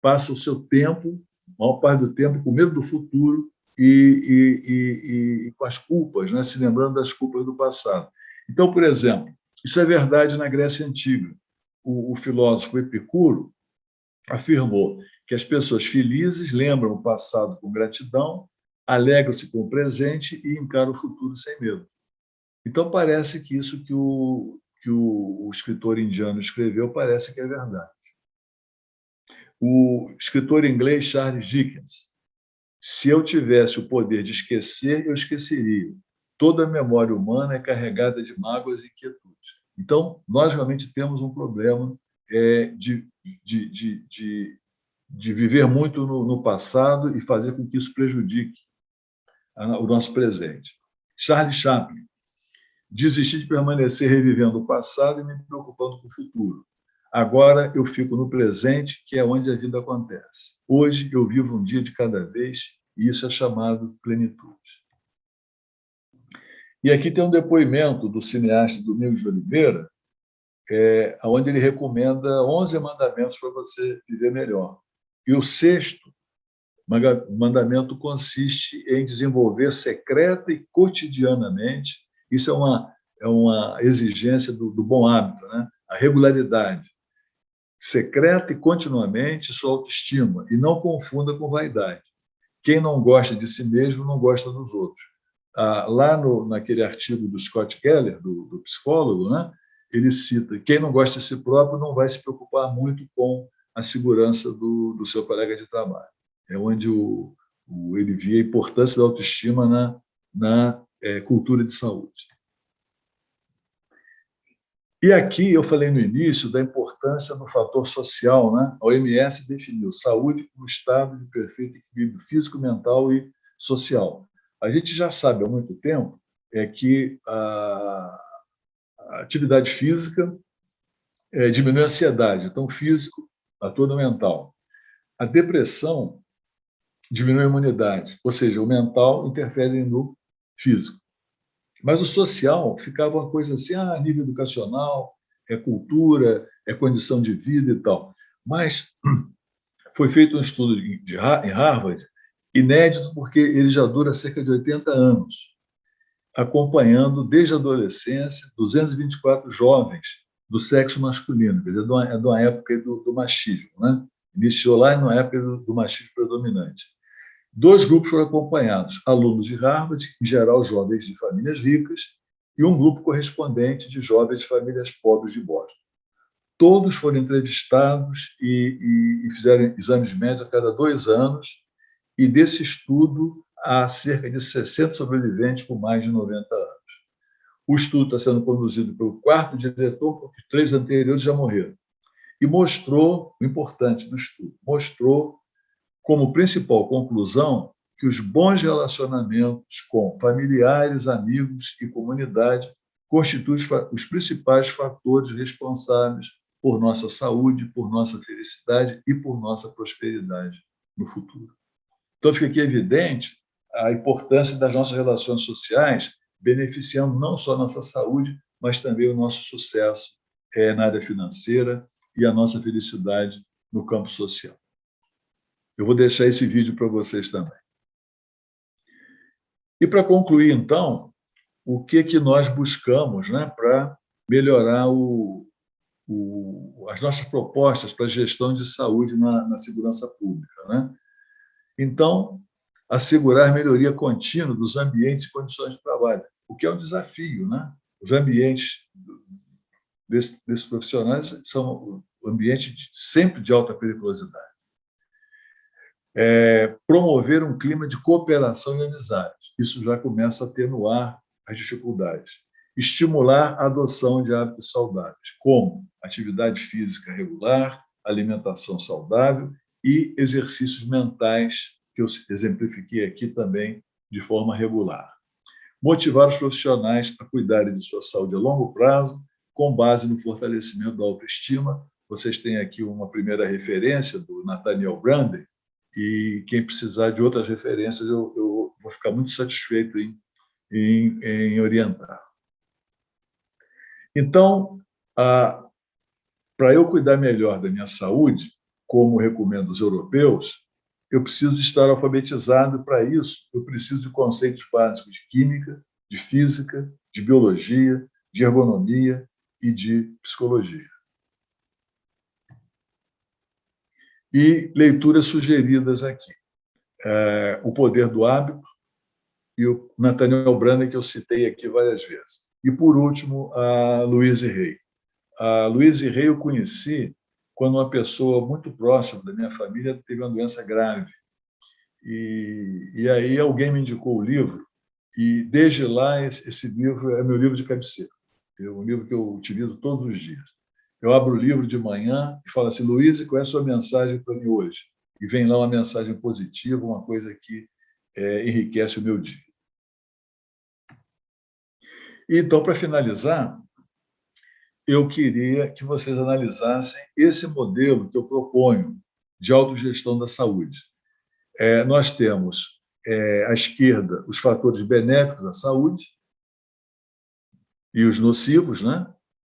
passa o seu tempo, a maior parte do tempo, com medo do futuro e com as culpas, né? Se lembrando das culpas do passado. Então, por exemplo, isso é verdade na Grécia Antiga. O filósofo Epicuro afirmou que as pessoas felizes lembram o passado com gratidão, alegram-se com o presente e encaram o futuro sem medo. Então, parece que isso que o escritor indiano escreveu parece que é verdade. O escritor inglês Charles Dickens: se eu tivesse o poder de esquecer, eu esqueceria. Toda a memória humana é carregada de mágoas e inquietudes. Então, nós realmente temos um problema de viver muito no passado e fazer com que isso prejudique o nosso presente. Charles Chaplin: desisti de permanecer revivendo o passado e me preocupando com o futuro. Agora eu fico no presente, que é onde a vida acontece. Hoje eu vivo um dia de cada vez e isso é chamado plenitude. E aqui tem um depoimento do cineasta Domingos de Oliveira, onde ele recomenda 11 mandamentos para você viver melhor. E o 6º mandamento consiste em desenvolver secreta e cotidianamente, isso é uma exigência do bom hábito, né? A regularidade, secreta e continuamente sua autoestima, e não confunda com vaidade. Quem não gosta de si mesmo não gosta dos outros. Lá naquele artigo do Scott Keller, do psicólogo, né? ele cita: quem não gosta de si próprio não vai se preocupar muito com a segurança do seu colega de trabalho. É onde ele via a importância da autoestima na cultura de saúde. E aqui eu falei no início da importância do fator social, né? A OMS definiu saúde como estado de perfeito equilíbrio físico, mental e social. A gente já sabe há muito tempo que a atividade física diminui a ansiedade, então o físico atua no mental. A depressão diminui a imunidade, ou seja, o mental interfere no físico. Mas o social ficava uma coisa assim, nível educacional, é cultura, é condição de vida e tal. Mas foi feito um estudo em Harvard, inédito, porque ele já dura cerca de 80 anos, acompanhando desde a adolescência 224 jovens do sexo masculino, quer dizer, é de uma época do machismo, né? Iniciou lá na época do machismo predominante. 2 grupos foram acompanhados, alunos de Harvard, em geral jovens de famílias ricas, e um grupo correspondente de jovens de famílias pobres de Boston. Todos foram entrevistados e fizeram exames médicos a cada 2 anos, e desse estudo há cerca de 60 sobreviventes com mais de 90 anos. O estudo está sendo conduzido pelo 4º diretor, porque 3 anteriores já morreram. E mostrou, o importante do estudo, mostrou como principal conclusão que os bons relacionamentos com familiares, amigos e comunidade constituem os principais fatores responsáveis por nossa saúde, por nossa felicidade e por nossa prosperidade no futuro. Então, fica aqui evidente a importância das nossas relações sociais, beneficiando não só a nossa saúde, mas também o nosso sucesso na área financeira e a nossa felicidade no campo social. Eu vou deixar esse vídeo para vocês também. E para concluir, então, o que nós buscamos, né, para melhorar as nossas propostas para a gestão de saúde na segurança pública, né? Então, assegurar melhoria contínua dos ambientes e condições de trabalho, o que é um desafio, né? Os ambientes desses profissionais são ambientes sempre de alta periculosidade. Promover um clima de cooperação e amizade. Isso já começa a atenuar as dificuldades. Estimular a adoção de hábitos saudáveis, como atividade física regular, alimentação saudável e exercícios mentais, que eu exemplifiquei aqui também de forma regular. Motivar os profissionais a cuidarem de sua saúde a longo prazo, com base no fortalecimento da autoestima. Vocês têm aqui uma primeira referência do Nathaniel Branden, e quem precisar de outras referências, eu vou ficar muito satisfeito em orientar. Então, para eu cuidar melhor da minha saúde, como recomendo os europeus, eu preciso de estar alfabetizado. Para isso, eu preciso de conceitos básicos de química, de física, de biologia, de ergonomia e de psicologia. E leituras sugeridas aqui. O Poder do Hábito e o Nathaniel Branden, que eu citei aqui várias vezes. E, por último, a Louise Hay. A Louise Hay eu conheci quando uma pessoa muito próxima da minha família teve uma doença grave. E aí alguém me indicou o livro, e desde lá esse livro é meu livro de cabeceira. É um livro que eu utilizo todos os dias. Eu abro o livro de manhã e falo assim: Louise, qual é a sua mensagem para mim hoje? E vem lá uma mensagem positiva, uma coisa que enriquece o meu dia. Então, para finalizar, eu queria que vocês analisassem esse modelo que eu proponho de autogestão da saúde. Nós temos, à esquerda, os fatores benéficos à saúde e os nocivos, né?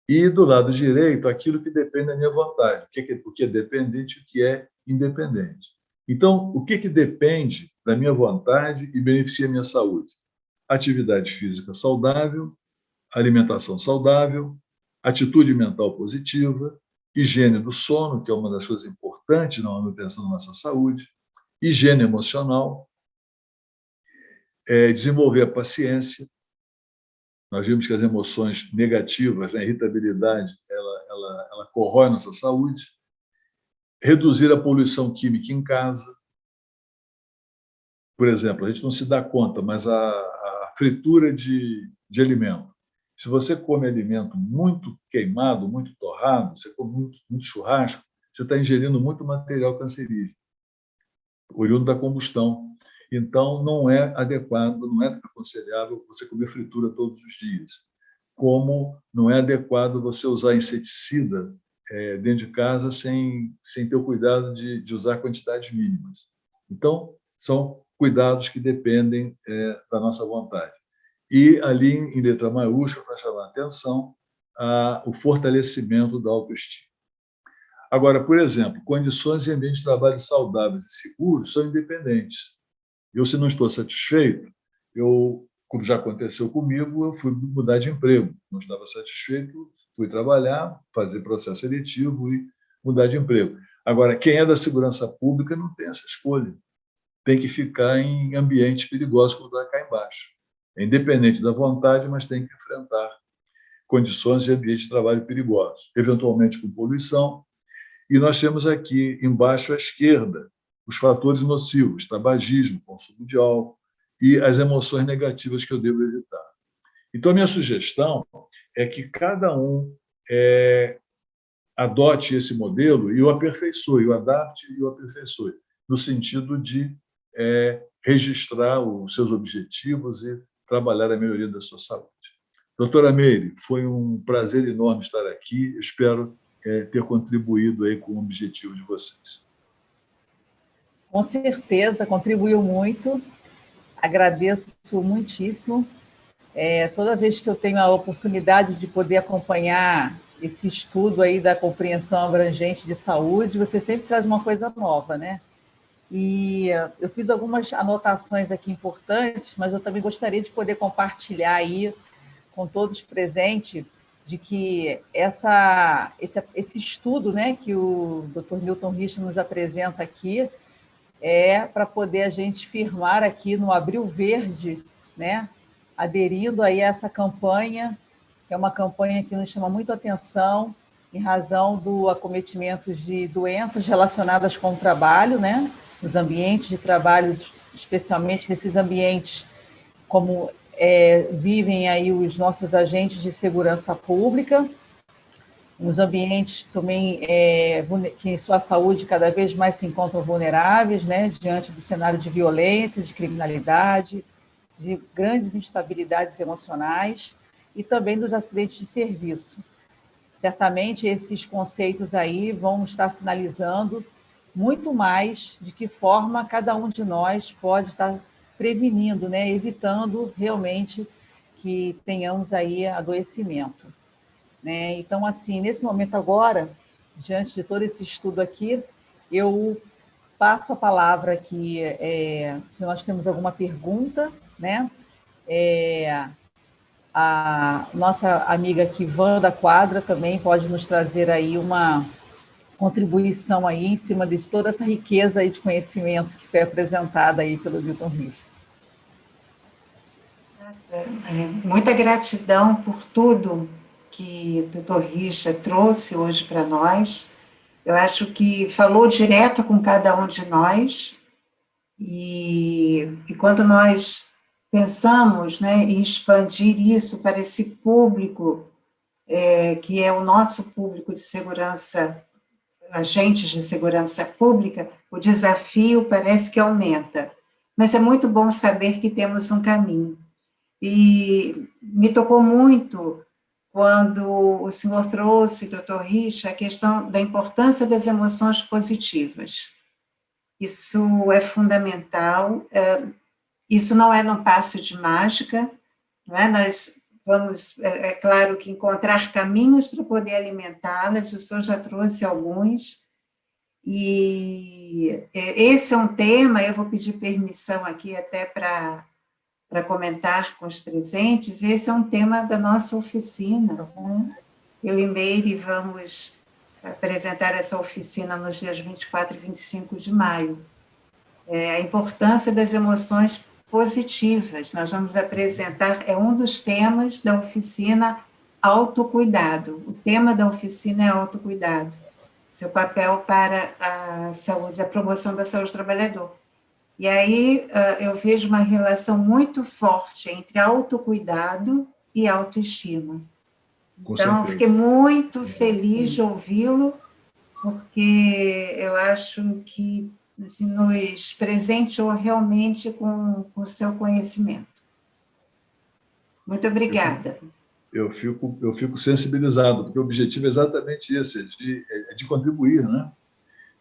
E, do lado direito, aquilo que depende da minha vontade, o que é dependente e o que é independente. Então, o que depende da minha vontade e beneficia a minha saúde? Atividade física saudável, alimentação saudável, atitude mental positiva, higiene do sono, que é uma das coisas importantes na manutenção da nossa saúde, higiene emocional, desenvolver a paciência, Nós vimos que as emoções negativas, né, a irritabilidade, ela corrói a nossa saúde. Reduzir a poluição química em casa. Por exemplo, a gente não se dá conta, mas a fritura de alimento. Se você come alimento muito queimado, muito torrado, você come muito churrasco, você está ingerindo muito material cancerígeno, oriundo da combustão. Então, não é adequado, não é aconselhável você comer fritura todos os dias. Como não é adequado você usar inseticida dentro de casa sem ter o cuidado de usar quantidades mínimas. Então, são cuidados que dependem da nossa vontade. E ali, em letra maiúscula, para chamar a atenção, o fortalecimento da autoestima. Agora, por exemplo, condições e ambientes de trabalho saudáveis e seguros são independentes. Eu, se não estou satisfeito, como já aconteceu comigo, eu fui mudar de emprego. Não estava satisfeito, fui trabalhar, fazer processo seletivo e mudar de emprego. Agora, quem é da segurança pública não tem essa escolha. Tem que ficar em ambientes perigosos, como está cá embaixo. É independente da vontade, mas tem que enfrentar condições de ambiente de trabalho perigosos, eventualmente com poluição. E nós temos aqui, embaixo à esquerda, os fatores nocivos, tabagismo, consumo de álcool e as emoções negativas que eu devo evitar. Então, minha sugestão é que cada um adote esse modelo e o aperfeiçoe, o adapte e o aperfeiçoe, no sentido de registrar os seus objetivos e trabalhar a melhoria da sua saúde. Doutora Meire, foi um prazer enorme estar aqui. Espero ter contribuído aí com o objetivo de vocês. Com certeza, contribuiu muito. Agradeço muitíssimo. Toda vez que eu tenho a oportunidade de poder acompanhar esse estudo aí da compreensão abrangente de saúde, você sempre traz uma coisa nova, né? E eu fiz algumas anotações aqui importantes, mas eu também gostaria de poder compartilhar aí com todos presentes de que esse estudo, né, que o Dr. Newton Richa nos apresenta aqui para poder a gente firmar aqui no Abril Verde, né, aderindo aí a essa campanha, que é uma campanha que nos chama muito atenção em razão do acometimento de doenças relacionadas com o trabalho, né, nos ambientes de trabalho, especialmente nesses ambientes como vivem aí os nossos agentes de segurança pública, nos ambientes também que em sua saúde cada vez mais se encontram vulneráveis, né, diante do cenário de violência, de criminalidade, de grandes instabilidades emocionais e também dos acidentes de serviço. Certamente esses conceitos aí vão estar sinalizando muito mais de que forma cada um de nós pode estar prevenindo, né, evitando realmente que tenhamos aí adoecimento. Né? Então, assim, nesse momento agora, diante de todo esse estudo aqui, eu passo a palavra aqui, se nós temos alguma pergunta, né? A nossa amiga aqui, Wanda Quadra, também pode nos trazer aí uma contribuição aí em cima de toda essa riqueza aí de conhecimento que foi apresentada aí pelo Newton Richa. Muita gratidão por tudo que o Dr. Richa trouxe hoje para nós. Eu acho que falou direto com cada um de nós, e quando nós pensamos, né, em expandir isso para esse público, que é o nosso público de segurança, agentes de segurança pública, o desafio parece que aumenta. Mas é muito bom saber que temos um caminho. E me tocou muito quando o senhor trouxe, doutor Richa, a questão da importância das emoções positivas. Isso é fundamental, isso não é num passe de mágica, não é? Nós vamos, claro, que encontrar caminhos para poder alimentá-las, o senhor já trouxe alguns, e esse é um tema, eu vou pedir permissão aqui até para comentar com os presentes, esse é um tema da nossa oficina, né? Eu e Meire vamos apresentar essa oficina nos dias 24 e 25 de maio. A importância das emoções positivas. Nós vamos apresentar, é um dos temas da oficina, autocuidado. O tema da oficina é autocuidado. Seu papel para a saúde, a promoção da saúde do trabalhador. E aí eu vejo uma relação muito forte entre autocuidado e autoestima. Então, eu fiquei muito feliz de ouvi-lo, porque eu acho que assim, nos presenteou realmente com o seu conhecimento. Muito obrigada. Eu fico sensibilizado, porque o objetivo é exatamente esse, é de contribuir, né?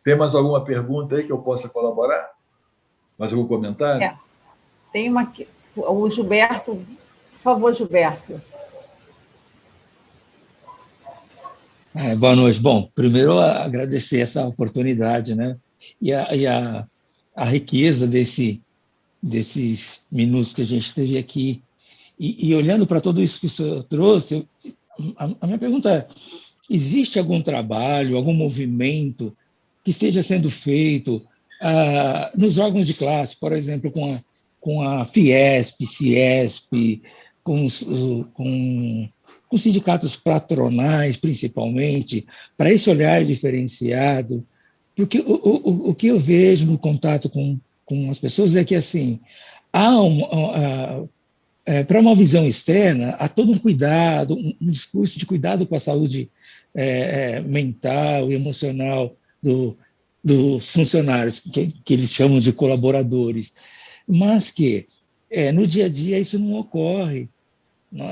Tem mais alguma pergunta aí que eu possa colaborar? Mais algum comentário? Tem uma aqui. O Gilberto, por favor, Gilberto. Boa noite. Bom, primeiro agradecer essa oportunidade, né? E a riqueza desses minutos que a gente teve aqui. E olhando para tudo isso que o senhor trouxe, a minha pergunta é: existe algum trabalho, algum movimento que esteja sendo feito nos órgãos de classe, por exemplo, com a Fiesp, Ciesp, com sindicatos patronais, principalmente, para esse olhar diferenciado? Porque o que eu vejo no contato com as pessoas é que, assim, para uma visão externa, há todo um cuidado, um discurso de cuidado com a saúde mental e emocional dos funcionários, que eles chamam de colaboradores, mas que no dia a dia isso não ocorre.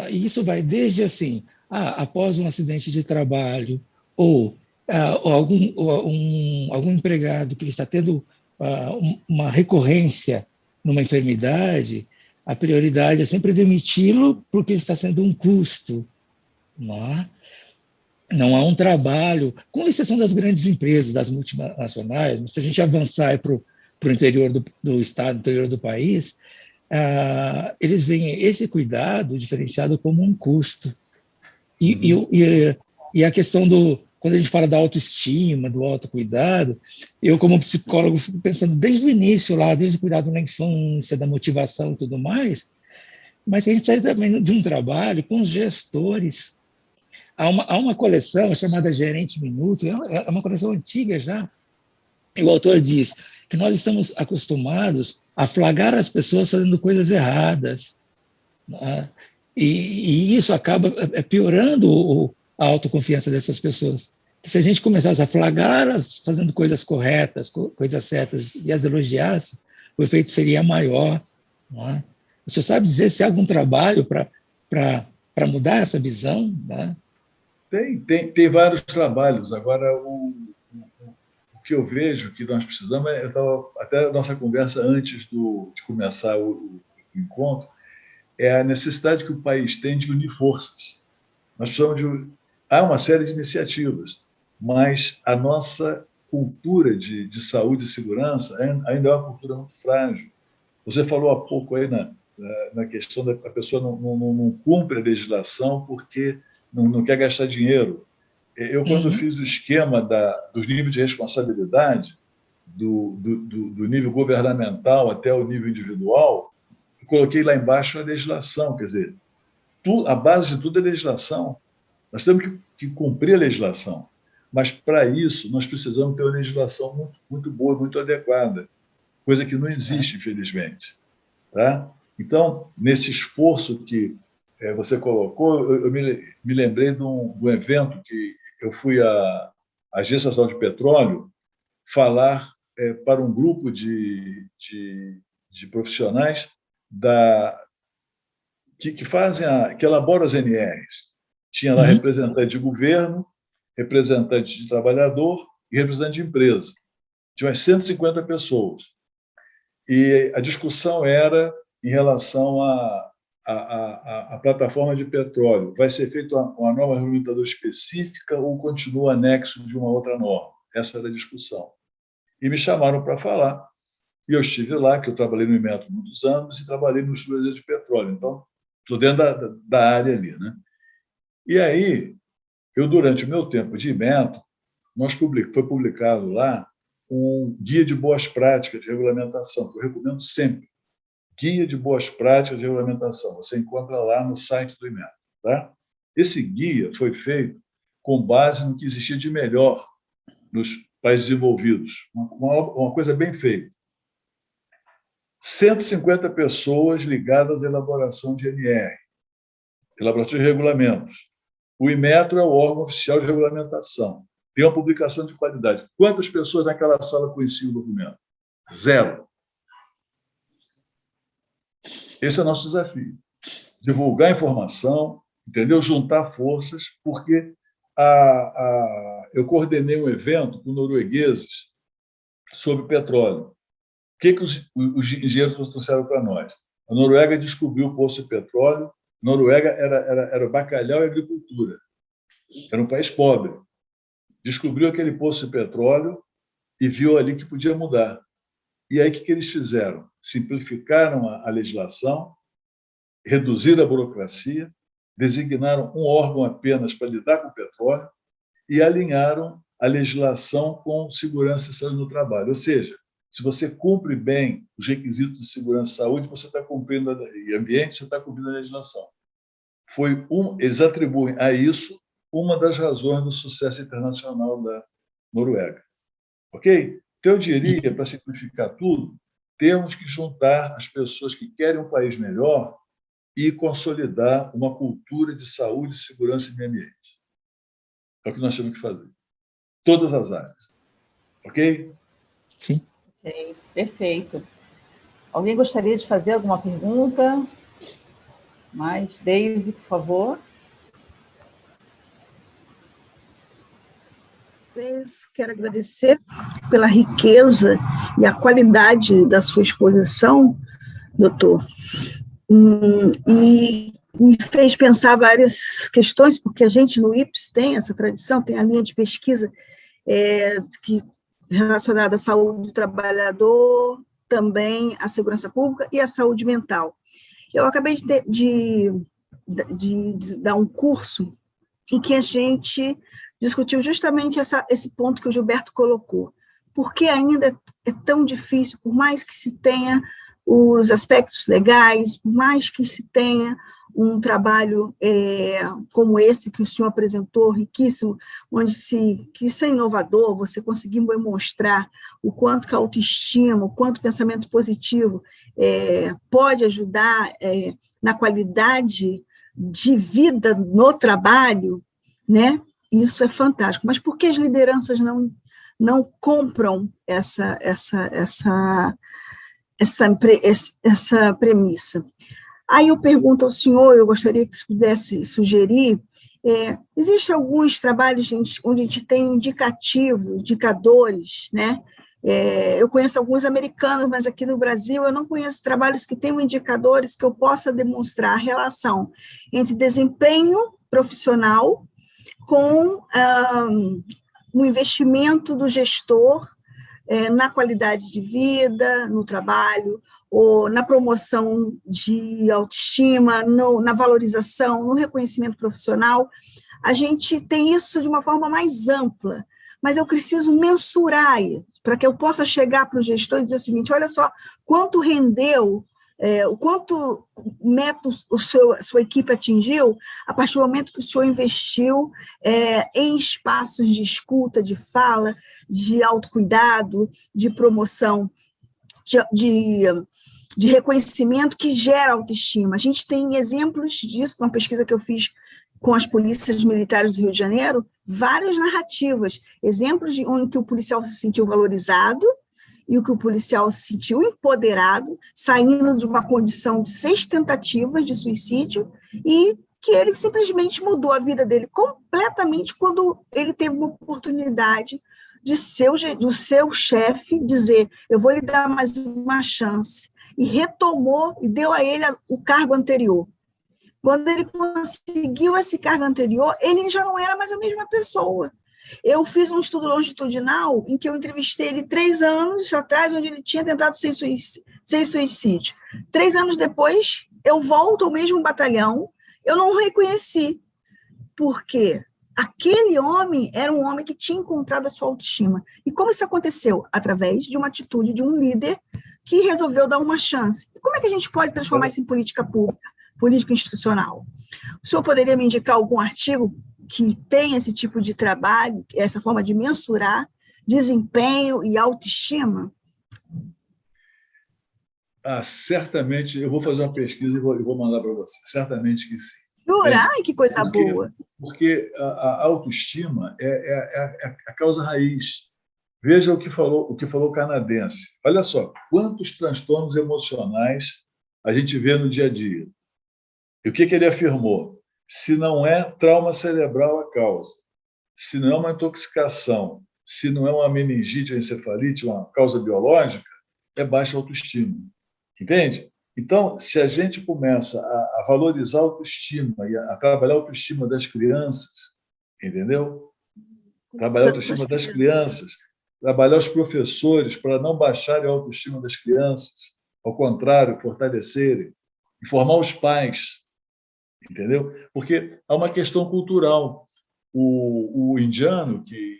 E isso vai desde assim, após um acidente de trabalho, ou algum empregado que está tendo uma recorrência numa enfermidade, a prioridade é sempre demiti-lo porque ele está sendo um custo. Não há um trabalho, com exceção das grandes empresas, das multinacionais. Se a gente avançar para o interior do estado, interior do país, eles veem esse cuidado diferenciado como um custo. E a questão quando a gente fala da autoestima, do autocuidado, eu, como psicólogo, fico pensando desde o início, desde o cuidado na infância, da motivação e tudo mais, mas a gente precisa também de um trabalho com os gestores. Há uma coleção chamada Gerente Minuto, é uma coleção antiga já, e o autor diz que nós estamos acostumados a flagrar as pessoas fazendo coisas erradas, né? E isso acaba piorando a autoconfiança dessas pessoas. Que se a gente começasse a flagrá-las fazendo coisas corretas, coisas certas, e as elogiasse, o efeito seria maior. Né? Você sabe dizer se há algum trabalho para mudar essa visão? Né? Tem vários trabalhos. Agora, o que eu vejo que nós precisamos, até a nossa conversa antes de começar o encontro, é a necessidade que o país tem de unir forças. Nós precisamos há uma série de iniciativas, mas a nossa cultura de saúde e segurança ainda é uma cultura muito frágil. Você falou há pouco aí na questão da pessoa não cumpre a legislação porque não quer gastar dinheiro. Eu, quando fiz o esquema dos níveis de responsabilidade, do nível governamental até o nível individual, eu coloquei lá embaixo a legislação, quer dizer, a base de tudo é legislação. Nós temos que cumprir a legislação, mas, para isso, nós precisamos ter uma legislação muito, muito boa, muito adequada, coisa que não existe, infelizmente. Tá? Então, nesse esforço que você colocou, eu me lembrei de um evento que eu fui à Agência Nacional de Petróleo falar para um grupo de profissionais que elaboram as NRs. Tinha lá representante de governo, representante de trabalhador e representante de empresa. Tinha umas 150 pessoas. E a discussão era em relação à plataforma de petróleo. Vai ser feita uma nova regulamentação específica ou continua anexo de uma outra norma? Essa era a discussão. E me chamaram para falar. E eu estive lá, que eu trabalhei no Inmetro muitos anos e trabalhei no Instituto de Petróleo. Então, estou dentro da área ali. Né? E aí, durante o meu tempo de Inmetro, foi publicado lá um guia de boas práticas de regulamentação, que eu recomendo sempre. Guia de Boas Práticas de Regulamentação. Você encontra lá no site do Inmetro. Tá? Esse guia foi feito com base no que existia de melhor nos países desenvolvidos. Uma coisa bem feita. 150 pessoas ligadas à elaboração de NR, elaboração de regulamentos. O Inmetro é o órgão oficial de regulamentação. Tem uma publicação de qualidade. Quantas pessoas naquela sala conheciam o documento? 0. Esse é o nosso desafio. Divulgar informação, entendeu? Juntar forças, porque eu coordenei um evento com noruegueses sobre petróleo. O que os engenheiros trouxeram para nós? A Noruega descobriu o poço de petróleo. A Noruega era bacalhau e agricultura. Era um país pobre. Descobriu aquele poço de petróleo e viu ali que podia mudar. E aí, o que eles fizeram? Simplificaram a legislação, reduziram a burocracia, designaram um órgão apenas para lidar com o petróleo e alinharam a legislação com segurança e saúde no trabalho. Ou seja, se você cumpre bem os requisitos de segurança e saúde, você está cumprindo e ambiente, você está cumprindo a legislação. Eles atribuem a isso uma das razões do sucesso internacional da Noruega. Ok? Então, eu diria, para simplificar tudo, temos que juntar as pessoas que querem um país melhor e consolidar uma cultura de saúde, segurança e meio ambiente. É o que nós temos que fazer. Todas as áreas. Ok? Sim. Ok, perfeito. Alguém gostaria de fazer alguma pergunta? Mais, Deise, por favor. Quero agradecer pela riqueza e a qualidade da sua exposição, doutor. E me fez pensar várias questões, porque a gente no IPS tem essa tradição, tem a linha de pesquisa relacionada à saúde do trabalhador, também à segurança pública e à saúde mental. Eu acabei de dar um curso em que a gente discutiu justamente esse ponto que o Gilberto colocou. Por que ainda é tão difícil, por mais que se tenha os aspectos legais, por mais que se tenha um trabalho como esse que o senhor apresentou, riquíssimo, que isso é inovador, você conseguiu demonstrar o quanto que a autoestima, o quanto o pensamento positivo pode ajudar na qualidade de vida no trabalho, né? Isso é fantástico. Mas por que as lideranças não compram essa premissa? Aí eu pergunto ao senhor, eu gostaria que você pudesse sugerir, existem alguns trabalhos onde a gente tem indicadores, né? Eu conheço alguns americanos, mas aqui no Brasil eu não conheço trabalhos que tenham indicadores que eu possa demonstrar a relação entre desempenho profissional com o investimento do gestor na qualidade de vida, no trabalho, ou na promoção de autoestima, na valorização, no reconhecimento profissional. A gente tem isso de uma forma mais ampla, mas eu preciso mensurar isso, para que eu possa chegar para o gestor e dizer o seguinte, olha só, quanto rendeu, o quanto método sua equipe atingiu a partir do momento que o senhor investiu em espaços de escuta, de fala, de autocuidado, de promoção, de reconhecimento que gera autoestima. A gente tem exemplos disso, numa pesquisa que eu fiz com as polícias militares do Rio de Janeiro, várias narrativas, exemplos de onde o policial se sentiu valorizado e o que o policial se sentiu empoderado, saindo de uma condição de 6 tentativas de suicídio, e que ele simplesmente mudou a vida dele completamente quando ele teve uma oportunidade do seu chefe dizer, eu vou lhe dar mais uma chance, e retomou e deu a ele o cargo anterior. Quando ele conseguiu esse cargo anterior, ele já não era mais a mesma pessoa. Eu fiz um estudo longitudinal em que eu entrevistei ele 3 anos atrás, onde ele tinha tentado ser suicídio. 3 anos depois, eu volto ao mesmo batalhão, eu não o reconheci, porque aquele homem era um homem que tinha encontrado a sua autoestima. E como isso aconteceu? Através de uma atitude de um líder que resolveu dar uma chance. E como é que a gente pode transformar isso em política pública, política institucional? O senhor poderia me indicar algum artigo que tem esse tipo de trabalho, essa forma de mensurar desempenho e autoestima? Certamente, eu vou fazer uma pesquisa e vou mandar para você. Certamente que sim. Jura? Ai, que coisa boa! Porque a autoestima é a causa raiz. Veja o que falou o canadense. Olha só, quantos transtornos emocionais a gente vê no dia a dia. E o que ele afirmou? Se não é trauma cerebral a causa, se não é uma intoxicação, se não é uma meningite ou encefalite, uma causa biológica, é baixa autoestima. Entende? Então, se a gente começa a valorizar a autoestima e a trabalhar a autoestima das crianças, entendeu? Trabalhar a autoestima das crianças, trabalhar os professores para não baixarem a autoestima das crianças, ao contrário, fortalecerem, e formar os pais, entendeu? Porque há uma questão cultural. O indiano que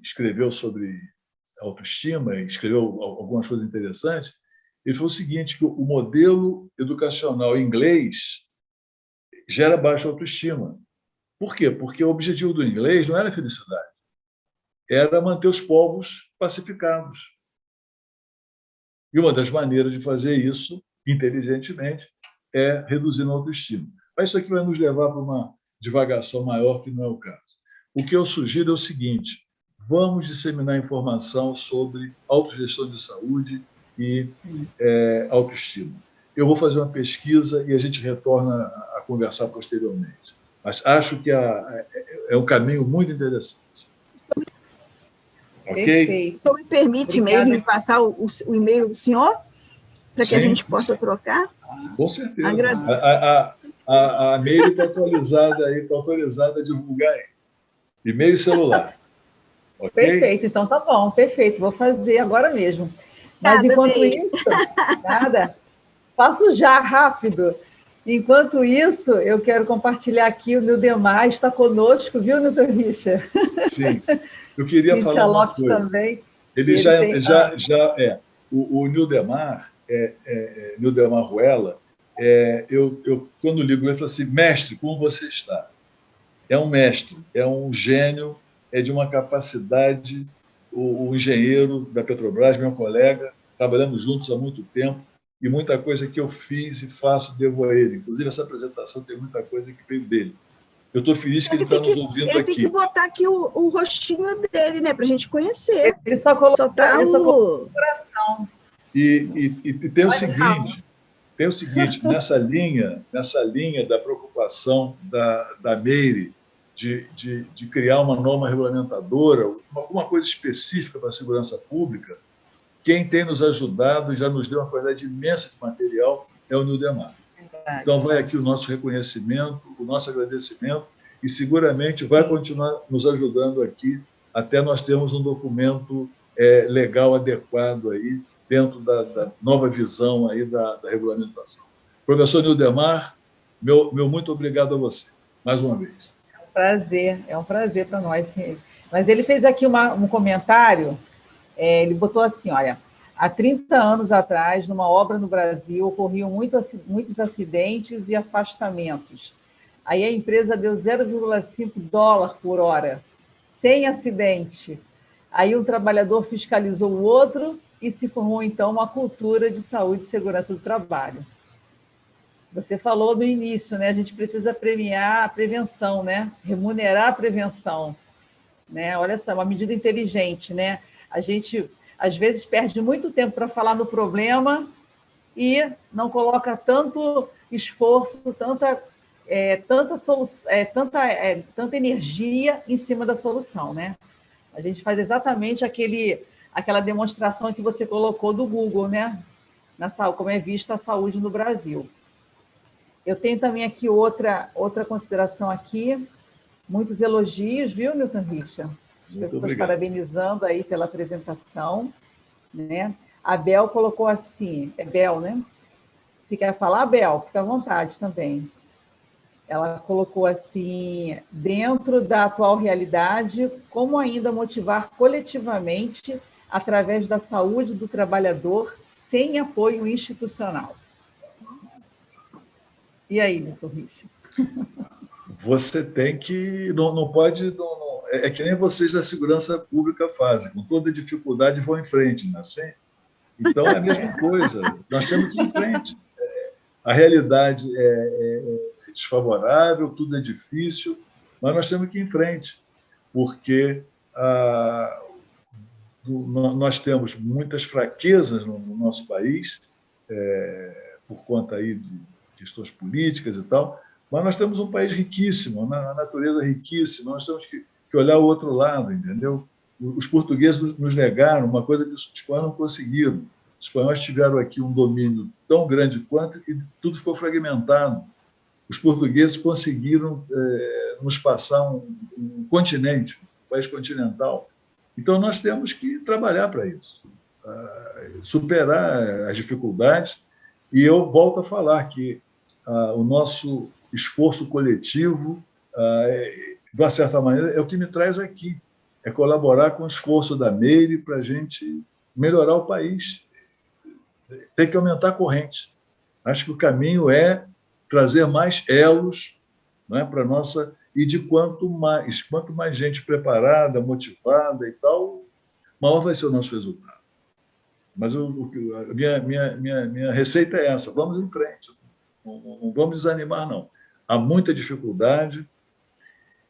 escreveu sobre autoestima e escreveu algumas coisas interessantes, ele falou o seguinte, que o modelo educacional inglês gera baixa autoestima. Por quê? Porque o objetivo do inglês não era a felicidade, era manter os povos pacificados. E uma das maneiras de fazer isso, inteligentemente, é reduzindo a autoestima. Mas isso aqui vai nos levar para uma divagação maior, que não é o caso. O que eu sugiro é o seguinte: vamos disseminar informação sobre autogestão de saúde e autoestima. Eu vou fazer uma pesquisa e a gente retorna a conversar posteriormente. Mas acho que é um caminho muito interessante. Ok? Perfeito. Então, me permite mesmo me passar o e-mail do senhor, para que a gente possa trocar? Com certeza. A Meire está autorizada a divulgar aí. E-mail e celular. Okay? Perfeito, então tá bom, perfeito, vou fazer agora mesmo. Mas enquanto isso, nada, faço já, rápido. Enquanto isso, eu quero compartilhar aqui o Nildemar, está conosco, viu, Nilton Richard? Sim, eu queria falar uma coisa. Também. Ele já é. O Nildemar, Nildemar Ruela, eu quando ligo ele falo assim, mestre, como você está? É um mestre, é um gênio, é de uma capacidade, o engenheiro da Petrobras, meu colega, trabalhamos juntos há muito tempo, e muita coisa que eu fiz e faço devo a ele. Inclusive, essa apresentação tem muita coisa que veio dele. Eu estou feliz que ele está nos ouvindo aqui. Ele tem que botar aqui o rostinho dele, né, para a gente conhecer. Ele só colocou o coração. E tem o seguinte, nessa linha da preocupação da Meire de criar uma norma regulamentadora, alguma coisa específica para a segurança pública, quem tem nos ajudado e já nos deu uma quantidade imensa de material é o Nildemar. Então, vai aqui o nosso reconhecimento, o nosso agradecimento, e seguramente vai continuar nos ajudando aqui até nós termos um documento legal, adequado, aí, dentro da nova visão aí da regulamentação. Professor Nildemar, meu muito obrigado a você, mais uma vez. É um prazer para nós. Mas ele fez aqui um comentário, ele botou assim, olha, há 30 anos atrás, numa obra no Brasil, ocorriam muitos acidentes e afastamentos. Aí a empresa deu $0,5 por hora, sem acidente. Aí um trabalhador fiscalizou o outro e se formou, então, uma cultura de saúde e segurança do trabalho. Você falou no início, né? A gente precisa premiar a prevenção, né? Remunerar a prevenção. Né? Olha só, é uma medida inteligente, né? A gente, às vezes, perde muito tempo para falar no problema e não coloca tanto esforço, tanta energia em cima da solução, né? A gente faz exatamente aquela demonstração que você colocou do Google, né? Como é vista a saúde no Brasil. Eu tenho também aqui outra consideração aqui, muitos elogios, viu, Nilton Richard? As pessoas parabenizando aí pela apresentação, né? A Bel colocou assim, é Bel, né? Se quer falar, Bel, fica à vontade também. Ela colocou assim, dentro da atual realidade, como ainda motivar coletivamente através da saúde do trabalhador sem apoio institucional. E aí, doutor Richard? Você tem que... Não pode... é que nem vocês da segurança pública fazem. Com toda dificuldade, vão em frente, não é assim? Então, é a mesma coisa. Nós temos que ir em frente. A realidade é desfavorável, tudo é difícil, mas nós temos que ir em frente, porque nós temos muitas fraquezas no nosso país, por conta aí de questões políticas e tal, mas nós temos um país riquíssimo, uma natureza riquíssima, nós temos que olhar o outro lado, entendeu? Os portugueses nos negaram uma coisa que os espanhóis não conseguiram. Os espanhóis tiveram aqui um domínio tão grande quanto e tudo ficou fragmentado. Os portugueses conseguiram nos passar um continente, um país continental. Então, nós temos que trabalhar para isso, superar as dificuldades. E eu volto a falar que o nosso esforço coletivo, de uma certa maneira, é o que me traz aqui, é colaborar com o esforço da Meire para a gente melhorar o país. Tem que aumentar a corrente. Acho que o caminho é trazer mais elos, né, para a nossa... E de quanto mais gente preparada, motivada e tal, maior vai ser o nosso resultado. Mas a minha receita é essa: vamos em frente, não vamos desanimar, não. Há muita dificuldade,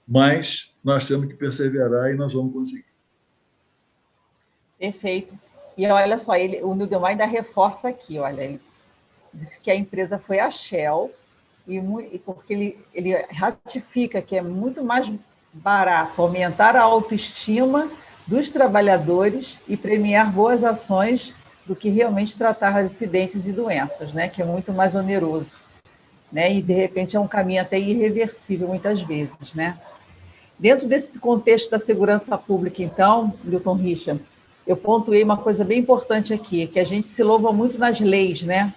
mas nós temos que perseverar e nós vamos conseguir. Perfeito. E olha só, o Nildemar ainda reforça aqui, olha, ele disse que a empresa foi a Shell, e porque ele ratifica que é muito mais barato aumentar a autoestima dos trabalhadores e premiar boas ações do que realmente tratar acidentes e doenças, né? Que é muito mais oneroso, né? E, de repente, é um caminho até irreversível, muitas vezes, né? Dentro desse contexto da segurança pública, então, Milton Richard, eu pontuei uma coisa bem importante aqui, que a gente se louva muito nas leis, né?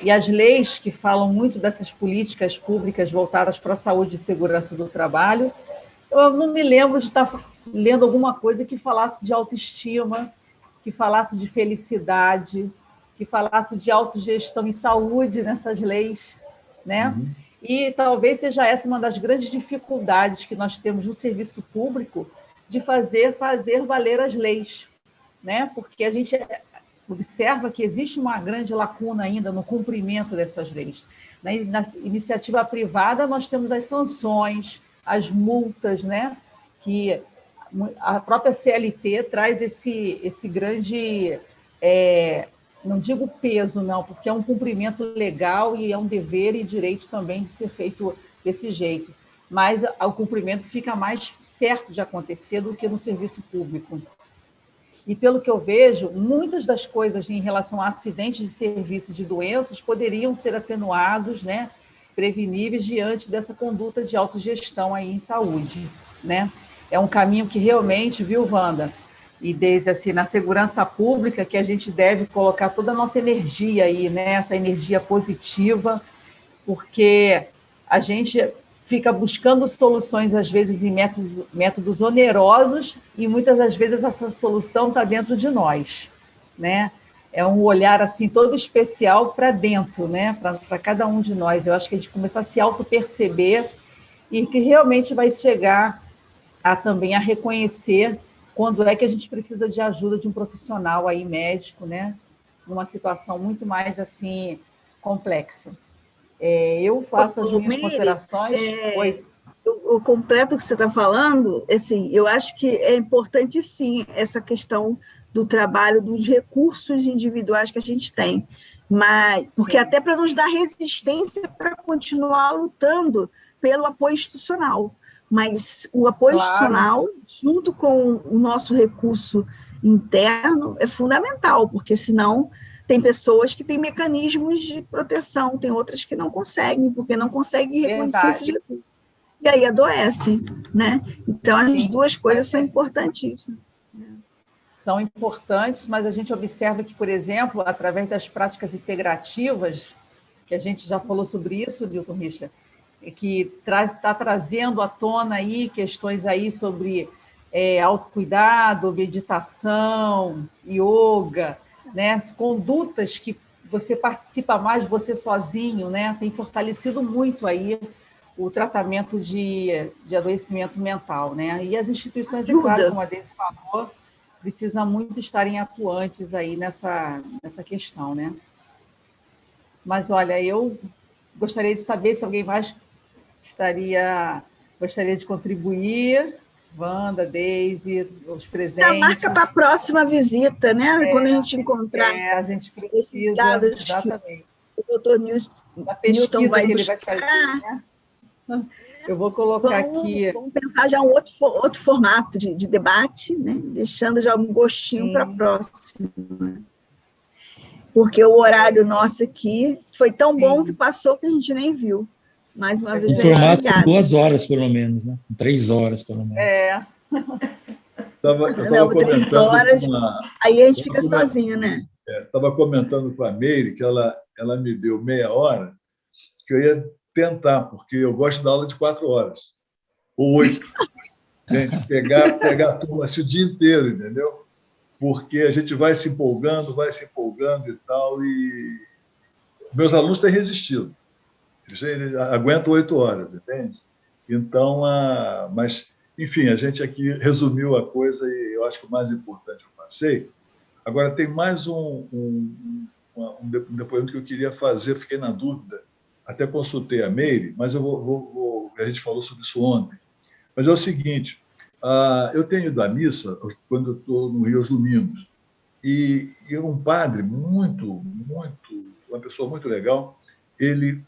E as leis que falam muito dessas políticas públicas voltadas para a saúde e segurança do trabalho, eu não me lembro de estar lendo alguma coisa que falasse de autoestima, que falasse de felicidade, que falasse de autogestão e saúde nessas leis, né? Uhum. E talvez seja essa uma das grandes dificuldades que nós temos no serviço público de fazer valer as leis, né? Porque a gente observa que existe uma grande lacuna ainda no cumprimento dessas leis. Na iniciativa privada, nós temos as sanções, as multas, né? Que a própria CLT traz esse grande, não digo peso, não, porque é um cumprimento legal e é um dever e direito também de ser feito desse jeito, mas o cumprimento fica mais certo de acontecer do que no serviço público. E, pelo que eu vejo, muitas das coisas em relação a acidentes de serviço de doenças poderiam ser atenuados, né, preveníveis diante dessa conduta de autogestão aí em saúde, né? É um caminho que realmente, viu, Wanda? E desde assim, na segurança pública, que a gente deve colocar toda a nossa energia aí, né? Essa energia positiva, porque a gente fica buscando soluções, às vezes, em métodos onerosos, e muitas das vezes essa solução está dentro de nós, né? É um olhar assim todo especial para dentro, né? Para cada um de nós. Eu acho que a gente começar a se auto-perceber e que realmente vai chegar também a reconhecer quando é que a gente precisa de ajuda de um profissional aí, médico, né? Numa situação muito mais assim complexa. Eu faço as minhas considerações. Oi. O completo que você está falando, assim, eu acho que é importante, sim, essa questão do trabalho, dos recursos individuais que a gente tem, mas porque sim, até para nos dar resistência para continuar lutando pelo apoio institucional. Mas o apoio institucional, junto com o nosso recurso interno, é fundamental, porque senão tem pessoas que têm mecanismos de proteção, tem outras que não conseguem, porque não conseguem reconhecer esses recursos. E aí adoecem, né? Então, as duas coisas são importantíssimas. São importantes, mas a gente observa que, por exemplo, através das práticas integrativas, que a gente já falou sobre isso, Milton Richard, que está trazendo à tona aí questões aí sobre autocuidado, meditação, yoga, né? Condutas que você participa mais você sozinho, né? Tem fortalecido muito aí o tratamento de adoecimento mental, né? E as instituições, é claro, como a Deise falou, precisam muito estarem atuantes aí nessa questão, né? Mas, olha, eu gostaria de saber se alguém mais gostaria de contribuir. Wanda, Deise, os presentes. Marca para a próxima visita, né? Quando a gente encontrar. A gente precisa, exatamente. O doutor Newton vai que ele buscar. vai fazer, né? Eu vou colocar aqui. Vamos pensar já um outro formato de debate, né? Deixando já um gostinho para a próxima. Porque o horário nosso aqui foi tão bom que passou que a gente nem viu. Mais uma vez. Um formato com 2 horas, pelo menos, né? 3 horas, pelo menos. Eu estava comentando. Horas, aí a gente fica sozinho, né? Estava comentando com a Meire que ela me deu meia hora, que eu ia tentar, porque eu gosto da aula de 4 horas, ou 8. Gente, pegar a turma assim, o dia inteiro, entendeu? Porque a gente vai se empolgando e tal, e meus alunos têm resistido. Eles aguentam 8 horas, entende? Então, mas, enfim, a gente aqui resumiu a coisa e eu acho que o mais importante eu passei. Agora, tem mais um depoimento que eu queria fazer, fiquei na dúvida, até consultei a Meire, mas a gente falou sobre isso ontem. Mas é o seguinte, eu tenho ido à missa quando eu estou no Rio aos domingos, e um padre uma pessoa muito legal, ele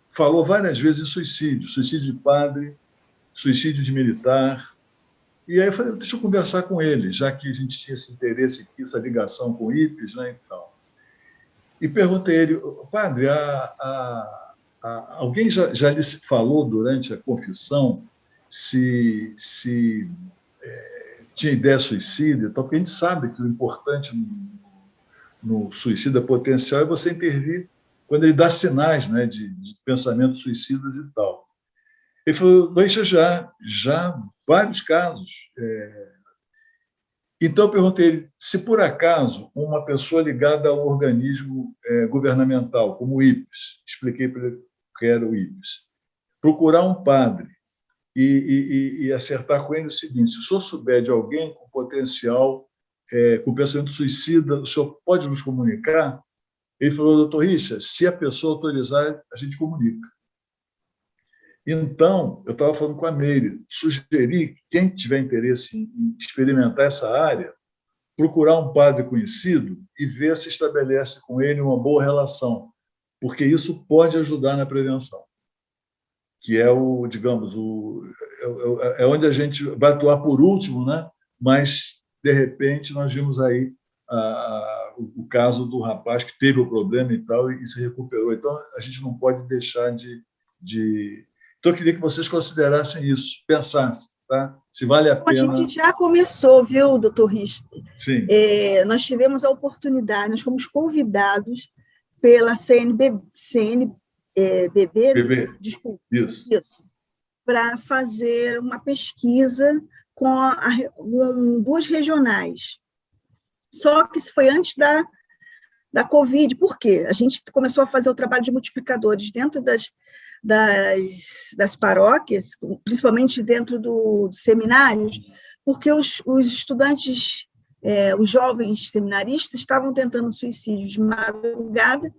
falou várias vezes em suicídio de padre, suicídio de militar. E aí eu falei, deixa eu conversar com ele, já que a gente tinha esse interesse aqui, essa ligação com o IPES, né, e tal. E perguntei a ele, padre, alguém já lhe falou durante a confissão se tinha ideia suicida? Então, porque a gente sabe que o importante no suicida potencial é você intervir quando ele dá sinais, né, de pensamentos suicidas e tal. Ele falou, já vários casos. Então, eu perguntei a ele se, por acaso, uma pessoa ligada a um organismo governamental, como o IPES, expliquei para ele que era o IPES, procurar um padre e acertar com ele o seguinte, se o senhor souber de alguém com potencial, com pensamento suicida, o senhor pode nos comunicar? Ele falou, doutor Richard, se a pessoa autorizar, a gente comunica. Então, eu estava falando com a Meire, sugerir, quem tiver interesse em experimentar essa área, procurar um padre conhecido e ver se estabelece com ele uma boa relação, porque isso pode ajudar na prevenção, que é é onde a gente vai atuar por último, né? Mas, de repente, nós vimos aí o caso do rapaz que teve o problema e tal e se recuperou. Então, a gente não pode deixar de... Então, eu queria que vocês considerassem isso, pensassem, tá? Se vale a pena... A gente já começou, viu, doutor Richard? Sim. Nós tivemos a oportunidade, nós fomos convidados pela CNBB, desculpa, isso, para fazer uma pesquisa com 2 regionais. Só que isso foi antes da Covid. Por quê? A gente começou a fazer o trabalho de multiplicadores dentro das paróquias, principalmente dentro dos seminários, porque os estudantes, os jovens seminaristas estavam tentando suicídio de madrugada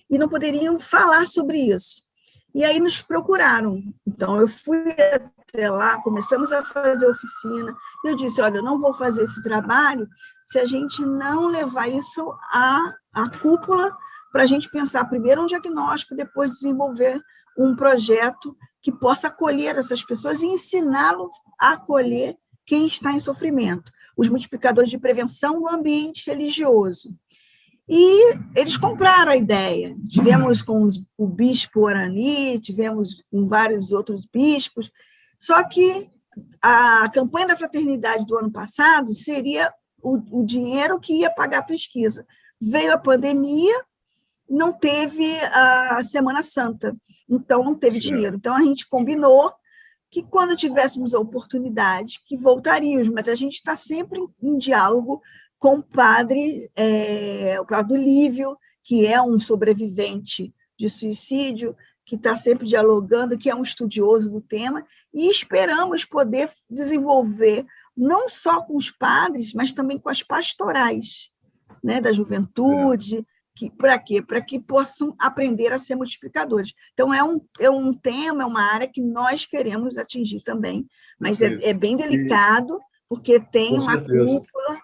e não poderiam falar sobre isso. E aí nos procuraram. Então, eu fui até lá, começamos a fazer oficina, e eu disse, olha, eu não vou fazer esse trabalho se a gente não levar isso à cúpula, para a gente pensar primeiro um diagnóstico, depois desenvolver um projeto que possa acolher essas pessoas e ensiná-los a acolher quem está em sofrimento. Os multiplicadores de prevenção no ambiente religioso. E eles compraram a ideia. Tivemos com o bispo Orani, tivemos com vários outros bispos, só que a campanha da fraternidade do ano passado seria o dinheiro que ia pagar a pesquisa. Veio a pandemia, não teve a Semana Santa, então não teve dinheiro. Então, a gente combinou que quando tivéssemos a oportunidade, que voltaríamos, mas a gente está sempre em diálogo com o padre Lívio, que é um sobrevivente de suicídio, que está sempre dialogando, que é um estudioso do tema, e esperamos poder desenvolver, não só com os padres, mas também com as pastorais, né, da juventude, para quê? Para que possam aprender a ser multiplicadores. Então, é um tema, é uma área que nós queremos atingir também, mas é bem delicado, porque tem uma cúpula,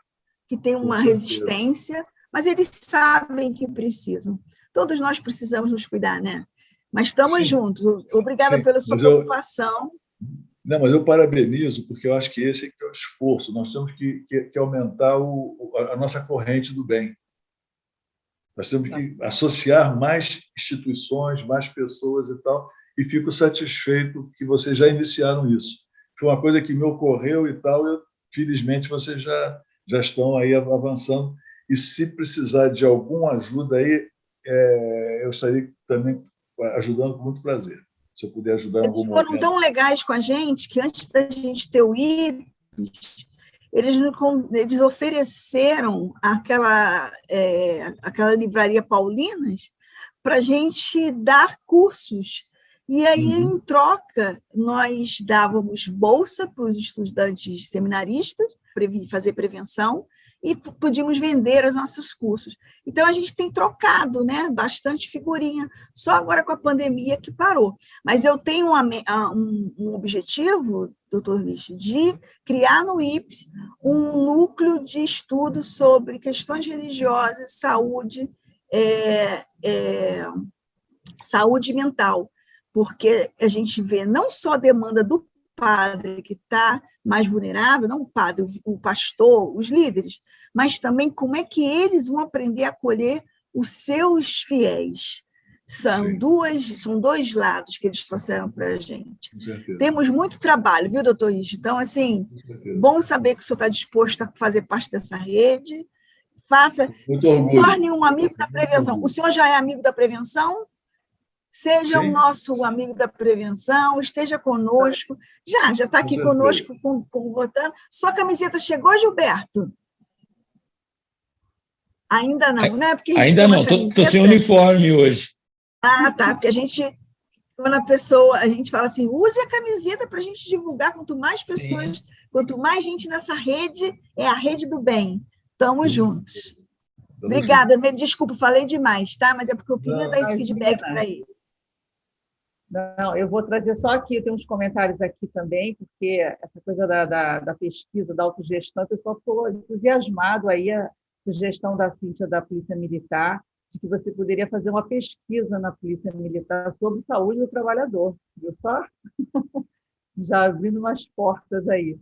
que tem uma resistência, mas eles sabem que precisam. Todos nós precisamos nos cuidar, né? Mas estamos juntos. Obrigada pela sua preocupação. Não, mas eu parabenizo, porque eu acho que esse é o esforço. Nós temos que aumentar a nossa corrente do bem. Nós temos que associar mais instituições, mais pessoas e tal, e fico satisfeito que vocês já iniciaram isso. Foi uma coisa que me ocorreu e tal, e felizmente vocês já estão aí avançando, e se precisar de alguma ajuda aí, eu estarei também ajudando com muito prazer, se eu puder ajudar em algum momento. Eles foram tão legais com a gente, que antes da gente ter o IPES, eles ofereceram aquela livraria Paulinas para a gente dar cursos. E aí, em troca, nós dávamos bolsa para os estudantes seminaristas, fazer prevenção, e podíamos vender os nossos cursos. Então, a gente tem trocado, né, bastante figurinha, só agora com a pandemia que parou. Mas eu tenho um objetivo, doutor Rich, de criar no IPES um núcleo de estudo sobre questões religiosas, saúde mental, porque a gente vê não só a demanda do padre que está mais vulnerável, não o padre, o pastor, os líderes, mas também como é que eles vão aprender a acolher os seus fiéis. São dois lados que eles trouxeram para a gente. Temos muito trabalho, viu, doutor Rich? Então, assim, bom saber que o senhor está disposto a fazer parte dessa rede. Se torne um amigo da prevenção. O senhor já é amigo da prevenção? Seja o nosso amigo da prevenção, esteja conosco. Já está aqui conosco, votando. Sua camiseta chegou, Gilberto? Ainda não, né? Porque ainda não, estou sem uniforme hoje. Ah, tá, porque quando a gente fala assim, use a camiseta para a gente divulgar, quanto mais pessoas, quanto mais gente nessa rede, é a rede do bem. Estamos juntos. Obrigada, me desculpa, falei demais, tá? Mas é porque eu queria dar esse feedback para ele. Não, eu vou trazer só aqui, tem uns comentários aqui também, porque essa coisa da pesquisa, da autogestão, o pessoal ficou entusiasmado aí, a sugestão da Cíntia da Polícia Militar, de que você poderia fazer uma pesquisa na Polícia Militar sobre saúde do trabalhador, viu só? Já abrindo umas portas aí.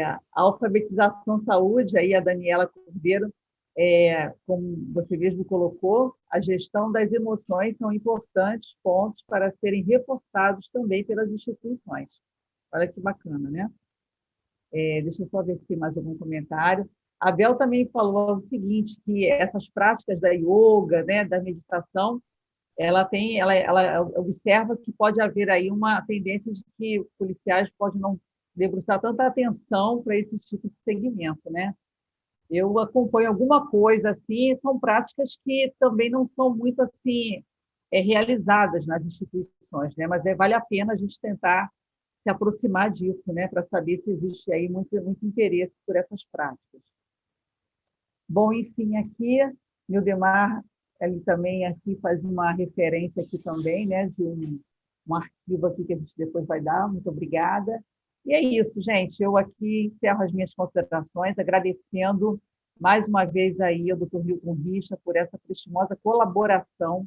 A alfabetização saúde, aí a Daniela Cordeiro, como você mesmo colocou, a gestão das emoções são importantes pontos para serem reforçados também pelas instituições. Olha que bacana, né? Deixa eu só ver se tem mais algum comentário. A Bel também falou o seguinte, que essas práticas da yoga, né, da meditação, ela observa que pode haver aí uma tendência de que policiais podem não debruçar tanta atenção para esse tipo de segmento, né? Eu acompanho alguma coisa assim, são práticas que também não são muito assim realizadas nas instituições, né? Mas vale a pena a gente tentar se aproximar disso, né? Para saber se existe aí muito interesse por essas práticas. Bom, enfim, aqui, Mildemar, ele também aqui faz uma referência aqui também, né? De um arquivo aqui que a gente depois vai dar. Muito obrigada. E é isso, gente. Eu aqui encerro as minhas considerações, agradecendo mais uma vez aí ao Dr. Hilton Richa por essa prestimosa colaboração.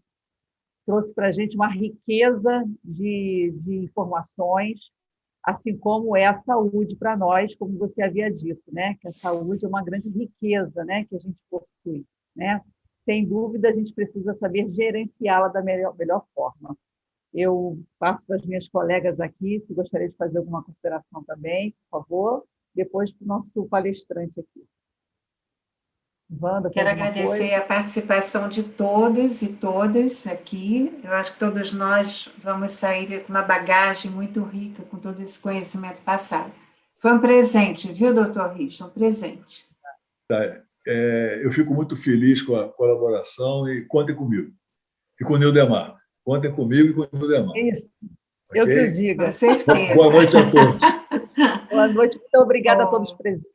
Trouxe para a gente uma riqueza de informações, assim como é a saúde para nós, como você havia dito, né? Que a saúde é uma grande riqueza, né? Que a gente possui, né? Sem dúvida, a gente precisa saber gerenciá-la da melhor forma. Eu passo para as minhas colegas aqui, se gostaria de fazer alguma consideração também, por favor, depois para o nosso palestrante aqui. Wanda, tem Quero alguma agradecer coisa? a participação de todos e todas aqui. Eu acho que todos nós vamos sair com uma bagagem muito rica com todo esse conhecimento passado. Foi um presente, viu, doutor Richa? Um presente. Eu fico muito feliz com a colaboração e contem comigo. E com o Nildemar. Contem comigo e com o Nildemar. Isso, eu que o Ok? Com diga. certeza. Boa noite a todos. Boa noite, muito obrigada a Bom. todos os presentes.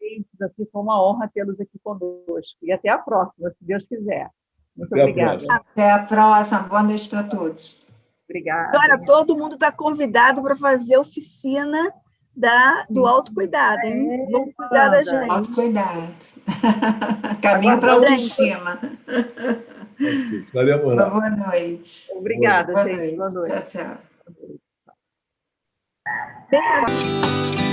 Assim, foi uma honra tê-los aqui conosco. E até a próxima, se Deus quiser. Muito Até a obrigada. próxima. Até a próxima. Boa noite para todos. Obrigada. Olha, todo mundo está convidado para fazer oficina do autocuidado, hein? Vamos cuidar da Wanda. gente. Autocuidado. Caminho para a Aguardamos. autoestima. Ok, estaremos lá. Boa noite. Obrigada, Boa gente. noite. Boa noite. Tchau, tchau. Tem